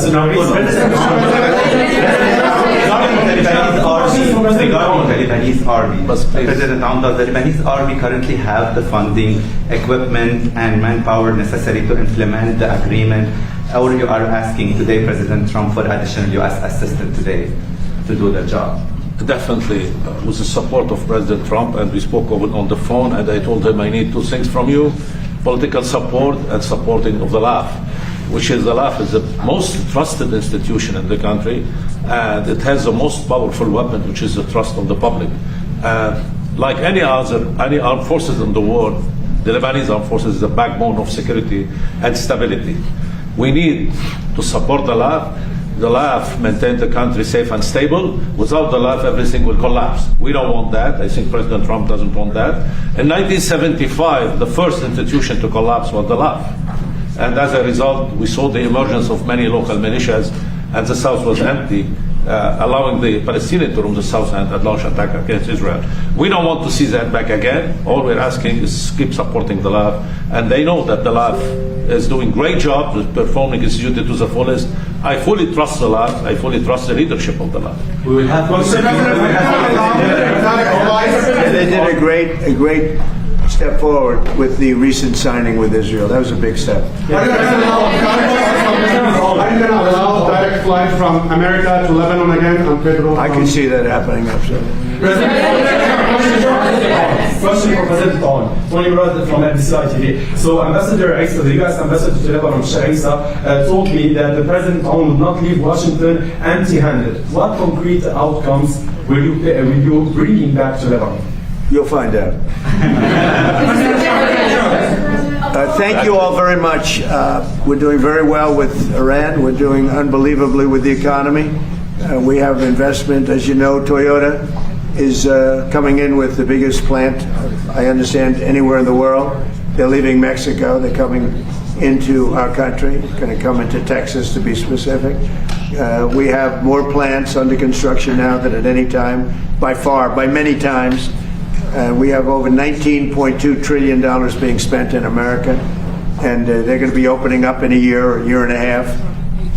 the Lebanese army, President Amla, the Lebanese army currently have the funding, equipment, and manpower necessary to implement the agreement, or you are asking today President Trump for additional U.S. assistance today to do the job? Definitely, with the support of President Trump, and we spoke on the phone, and I told him I need 2 things from you: political support and supporting of the LAF, which is the LAF is the most trusted institution in the country, and it has the most powerful weapon, which is the trust of the public. Like any armed forces in the world, the Lebanese armed forces is the backbone of security and stability. We need to support the LAF. The LAF maintain the country safe and stable. Without the LAF, everything will collapse. We don't want that. I think President Trump doesn't want that. In 1975, the first institution to collapse was the LAF. And as a result, we saw the emergence of many local militias, and the South was empty, allowing the Palestinians to roam the South and launch attack against Israel. We don't want to see that back again. All we're asking is keep supporting the LAF, and they know that the LAF is doing great job, performing its duty to the fullest. I fully trust the LAF. I fully trust the leadership of the LAF. We will have they did a great step forward with the recent signing with Israel. That was a big step. Are you going to allow direct flight from America to Lebanon again on Pedro? I can see that happening, absolutely. Question for President Owen. Tony Bradley from MCI TV. So Ambassador Issa, the U.S. Ambassador to Lebanon, Issa, told me that the President Owen would not leave Washington empty-handed. What concrete outcomes will you bring back to Lebanon? You'll find out. Thank you all very much. We're doing very well with Iran. We're doing unbelievably with the economy. We have investment. As you know, Toyota is coming in with the biggest plant, I understand, anywhere in the world. They're leaving Mexico. They're coming into our country. It's going to come into Texas, to be specific. We have more plants under construction now than at any time, by many times. We have over $19.2 trillion being spent in America, and they're going to be opening up in a year or a year and a half.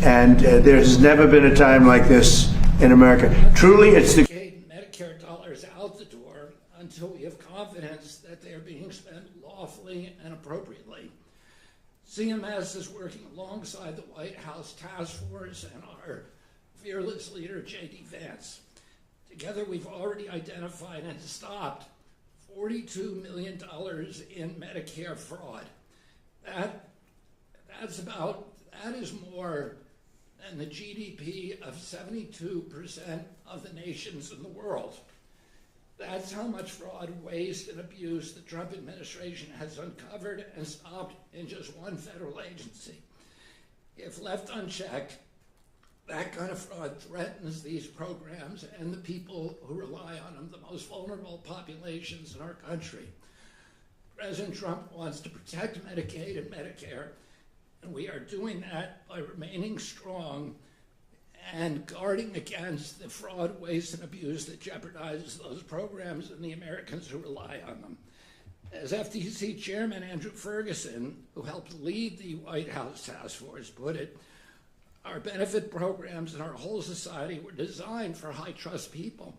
And there's never been a time like this in America. Truly, it's the Medicare dollars out the door until we have confidence that they're being spent lawfully and appropriately. CMS is working alongside the White House Task Force and our fearless leader, J.D. Vance. Together, we've already identified and stopped $42 million in Medicare fraud. That is more than the GDP of 72% of the nations in the world. That's how much fraud, waste, and abuse the Trump administration has uncovered and stopped in just one federal agency. If left unchecked, That kind of fraud threatens these programs and the people who rely on them, the most vulnerable populations in our country. President Trump wants to protect Medicaid and Medicare, and we are doing that by remaining strong and guarding against the fraud, waste, and abuse that jeopardizes those programs and the Americans who rely on them. As FTC Chairman Andrew Ferguson, who helped lead the White House task force, put it, our benefit programs and our whole society were designed for high-trust people.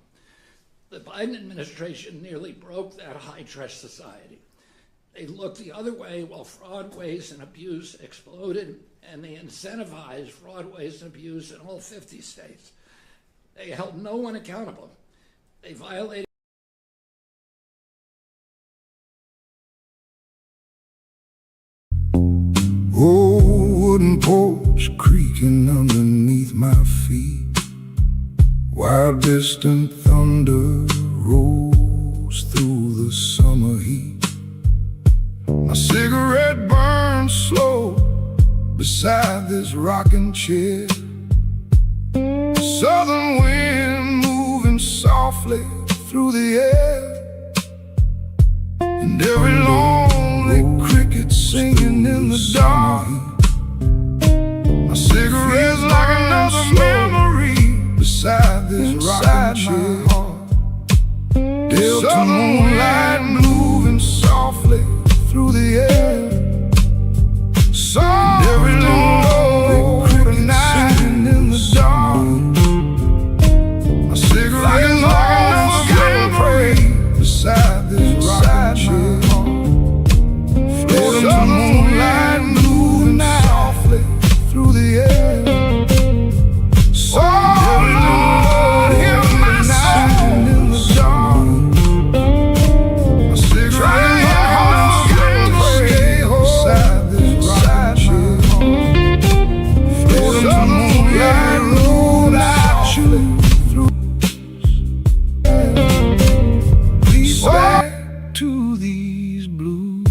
The Biden administration nearly broke that high-trust society. They looked the other way while fraud, waste, and abuse exploded, and they incentivized fraud, waste, and abuse in all 50 states. They held no one accountable. They violated wooden poles creaking underneath my feet, while distant thunder rolls through the summer heat. My cigarette burns slow beside this rocking chair. Southern wind moving softly through the air, and every lonely cricket singing in the dark. My cigarette's like another memory beside this rocking chair. Delta moonlight moving softly through the air. Every lonely cricket singing in the dark. My cigarette's like another memory beside this rocking chair. Delta moonlight moving softly through the air. So Lord, hear my song in the dark. My cigarette beside this rocking chair. Delta moonlight moving softly through the air. Please back to these blues.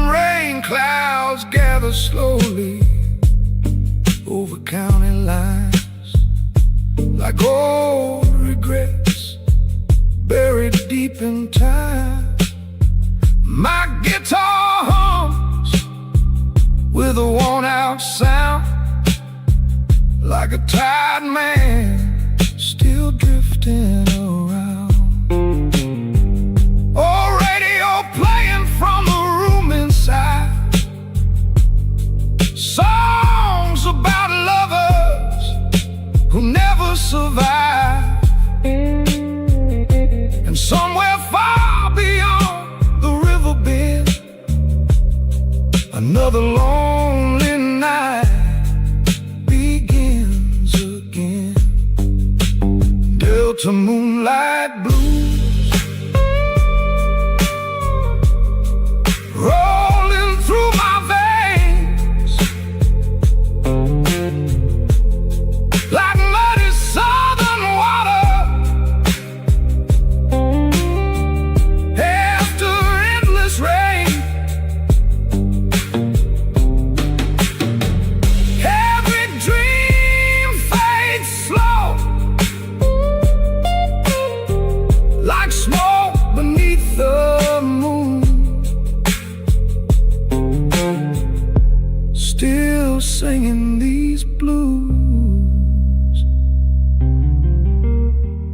Rain clouds gather slowly over county lines, like old regrets buried deep in time. My guitar hums with a worn-out sound, like a tired man still drifting around. Oh, radio playing from the room inside, songs about lovers who never survive. And somewhere far beyond the riverbed, another lonely night begins again. Delta moonlight blues rolling through my veins, like muddy southern water after endless rain. Every dream fades slow, like smoke beneath the moon. Still singing these blues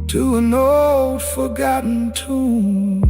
to an old forgotten tune.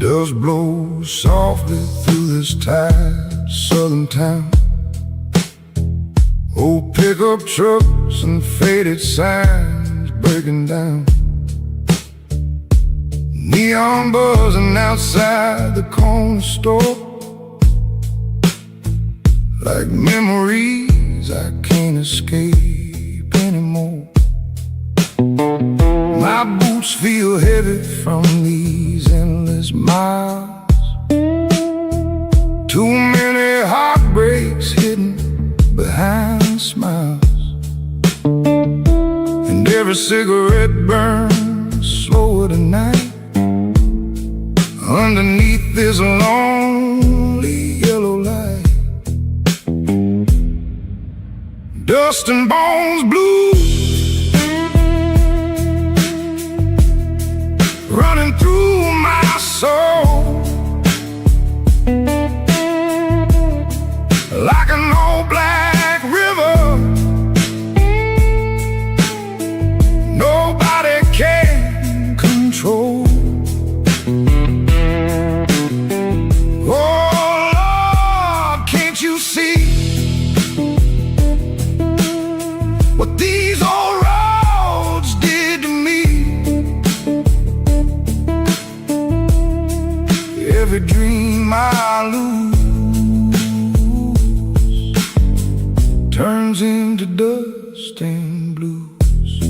Dust blows softly through this tired southern town. Old pickup trucks and faded signs breaking down. Neon buzzing outside the corner store, like memories I can't escape anymore. My boots feel heavy from these endless miles. Too many heartbreaks hidden behind smiles, and every cigarette burns slower tonight underneath this lonely yellow light. Dust and bones blues running through my soul, like an old black river nobody can control. Oh Lord, can't you see what these old roads did to me? Every dream I lose turns into dust and blues.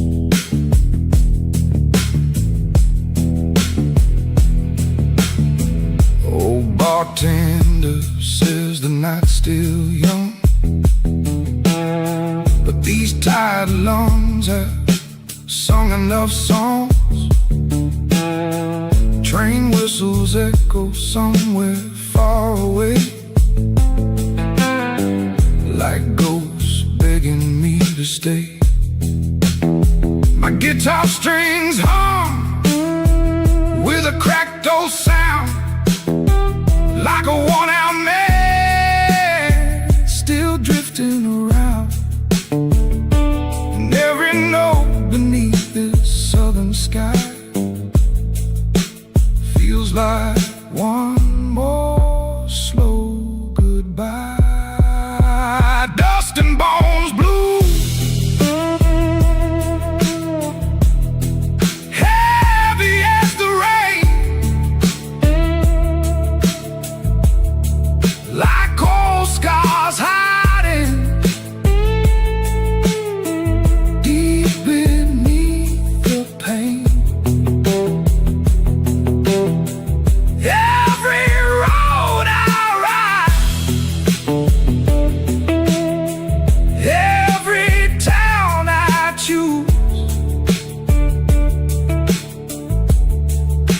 Old bartender says the night's still young, but these tired lungs have sung enough songs. Train whistles echo somewhere far away, like ghosts begging me to stay. My guitar strings hum with a cracked old sound, like a worn-out man still drifting around. And every note beneath this southern sky feels like one more slow goodbye. Dust and bones blues, heavy as the rain, like cold scars hiding deep beneath the pain. Every road I ride, every town I choose,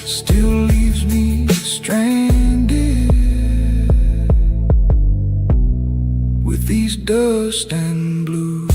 still leaves me stranded with these dust and blues.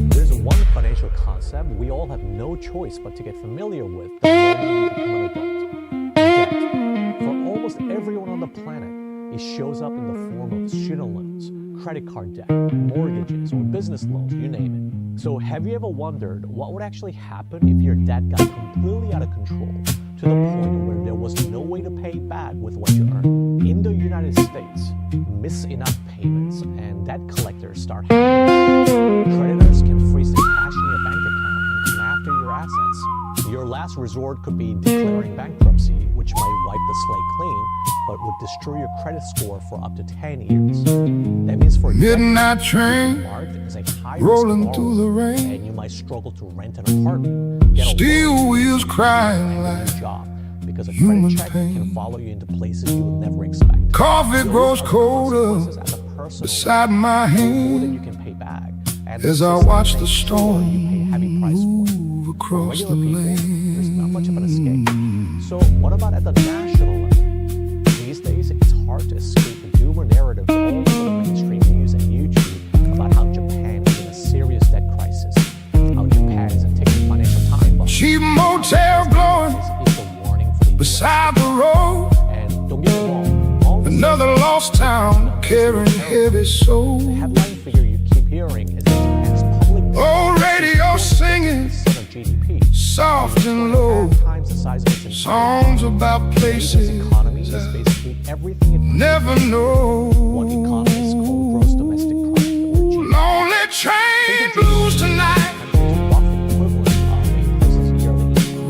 There's one financial concept we all have no choice but to get familiar with the moment we become an adult. Debt. For almost everyone on the planet, it shows up in the form of student loans, credit card debt, mortgages, or business loans, you name it. So have you ever wondered what would actually happen if your debt got completely out of control to the point where there was no way to pay back with what you earn? In the United States, miss enough payments and debt collectors start happening. Creditors can freeze the cash in your bank account and come after your assets. Your last last resort could be declaring bankruptcy, which might wipe the slate clean, but would destroy your credit score for up to 10 years. That means for midnight train marked as a high rolling through the rain, and you might struggle to rent an apartment, get a steel loan, wheels crying like a job, because a human credit check pain. can follow you into places you would never expect. Coffee grows colder beside my hand you can pay back. And as I watch the storm move across the land. There's not much of an escape. So what about at the national level? These days, it's hard to escape the doomer narratives all over the mainstream news and YouTube about how Japan is in a serious debt crisis, how Japan is a ticking financial time bomb. Cheap motel glowing beside the road. And don't get me wrong, another lost town carrying heavy soul. the headline figure you keep hearing is that Japan's public debt Old radio singing of GDP. soft and low, Times the size of its songs about places economy is basically everything it never know. what economists call gross domestic product, or GDP. Lonely train blues tonight,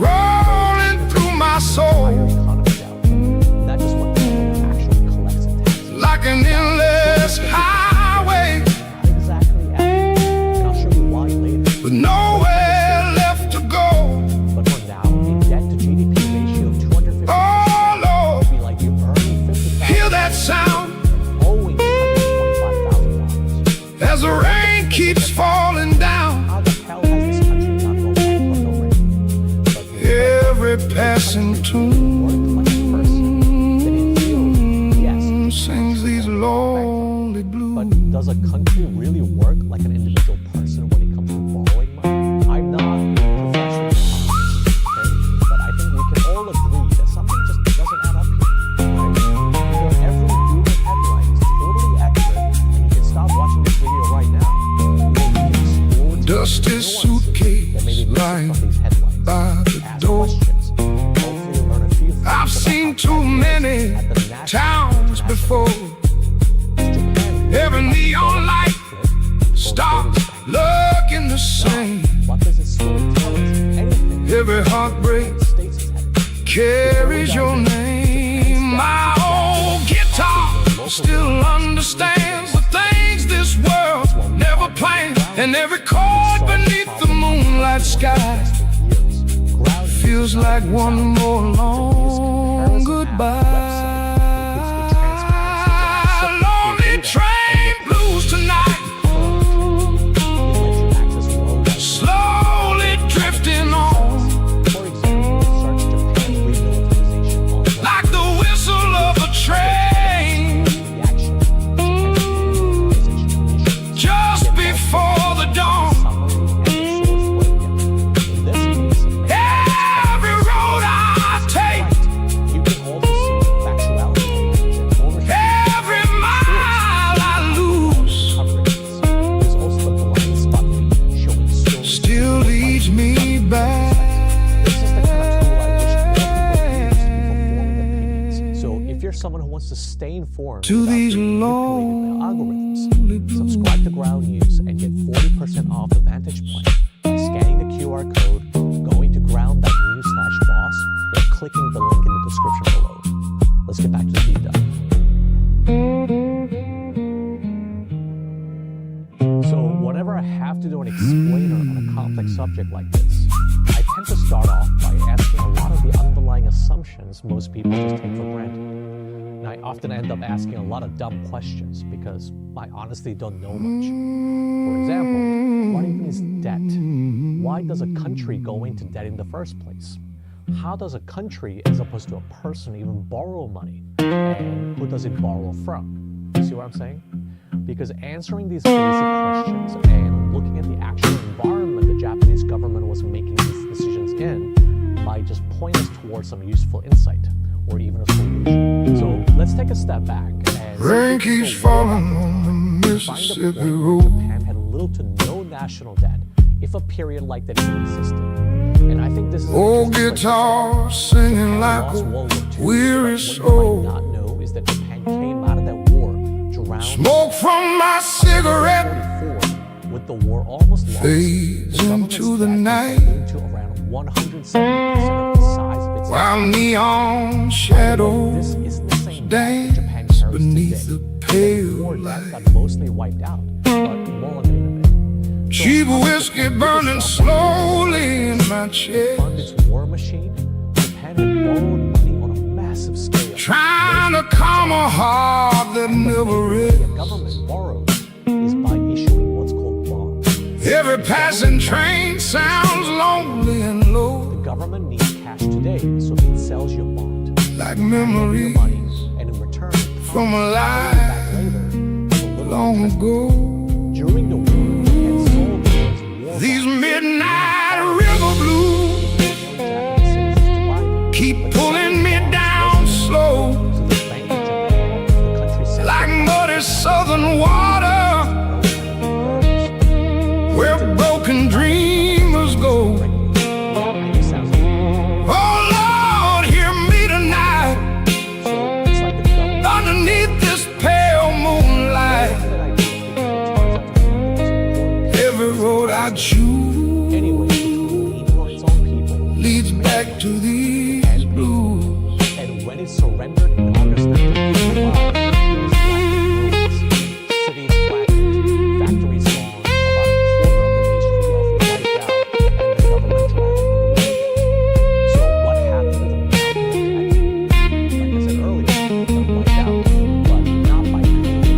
rolling through my soul like an endless highway, with nowhere left to go. But for now, a debt to GDP ratio of 250%. Oh Lord, Be like you earning $50,000 hear that sound owing $125,000. as the rain keeps falling down. How the hell has this country not gone bankrupt already? Every passing tune sings these lonely blues. But does a country really work like an individual person when it comes to borrowing money? I'm not a professional economist, okay? But I think we can all agree that something just doesn't add up here, right? Either every doomer headline is totally accurate, and you can stop watching this video right now. Dusty suitcase lying by the door. I've seen too many towns before. Every neon light stops looking the same. Every heartbreak carries your name. My old guitar still understands the things this world never planned, and every chord beneath the moonlight sky feels like one more long goodbye. Lonely train blues tonight, slowly drifting on, like the whistle of a train just before the dawn. Someone who wants to stay informed to these algorithms, subscribe to Ground News and get 40% off the Vantage plan by scanning the QR code, going to ground.news/boss, or clicking the link in the description below. Let's get back to the deep dive. So whenever I have to do an explainer on a complex subject like this, I tend to start off by asking a lot of the underlying assumptions most people just take for granted. And I often end up asking a lot of dumb questions because I honestly don't know much. For example, what even is debt? Why does a country go into debt in the first place? How does a country, as opposed to a person, even borrow money? And who does it borrow from? You see what I'm saying? Because answering these basic questions and looking at the actual environment the Japanese government was making these decisions in might just point us towards some useful insight or even a solution. So let's take a step back and rain keeps falling on the Mississippi road. Japan had little to no national debt, if a period like that even existed. And I think this is old guitar singing like a weary soul. What you might not know is that Japan came out of that war drowned. Smoke from my cigarette with the war almost lost. Fades into the night. To around 170% of the size of its while neon shadows dance beneath the pale light. Got mostly wiped out, but more on it in a bit. Cheap whiskey burning slowly in my chest. Fund its war machine. Japan had borrowed money on a massive scale. Trying to calm a heart that never rests. The government borrows is by issuing what's called bonds. Every passing train sounds lonely and low. The government needs cash today, so it sells your bond. Like memories money, and in return, from a life long ago. During the war, Japan sold these midnight river blues keep pulling me down slow, like muddy southern water, where broken dreamers go. Oh Lord, hear me tonight, underneath this pale moonlight. Every road I choose leads back to these blues. And when it surrendered in August 1945, cities flattened, factories gone, about a quarter of the nation's wealth wiped out, and the government drowned. So what happened to the American economy? Like I said earlier, it wiped out, but not by creating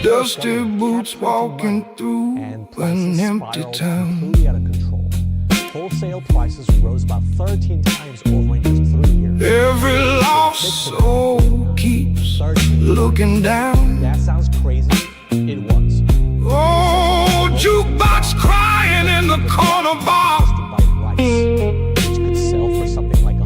Dusty boots walking through an empty town. completely out of control. Wholesale prices rose about 13 times over in just 3 years. Every lost soul keeps looking down. That sounds crazy. It was. Oh, jukebox crying in the corner bar,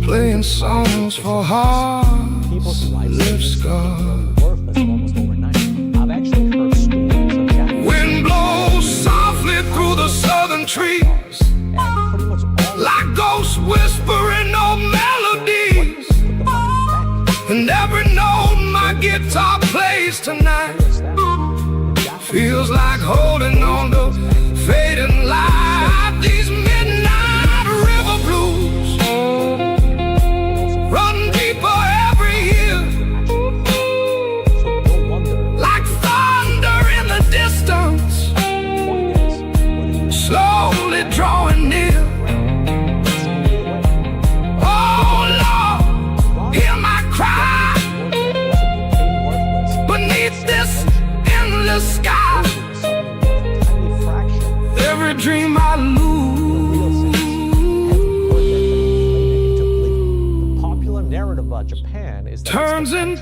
playing songs for hearts left scarred. Worthless almost overnight. I've actually heard stories of Japanese. Wind blows softly through the southern trees, like ghosts whispering old melodies. And every note my guitar plays tonight feels like holding on to fading light. These midnight river blues run deeper every year, like thunder in the distance, slowly drawing near. Oh Lord, hear my cry beneath this endless sky. Every dream I lose. The popular narrative about Japan is that turns into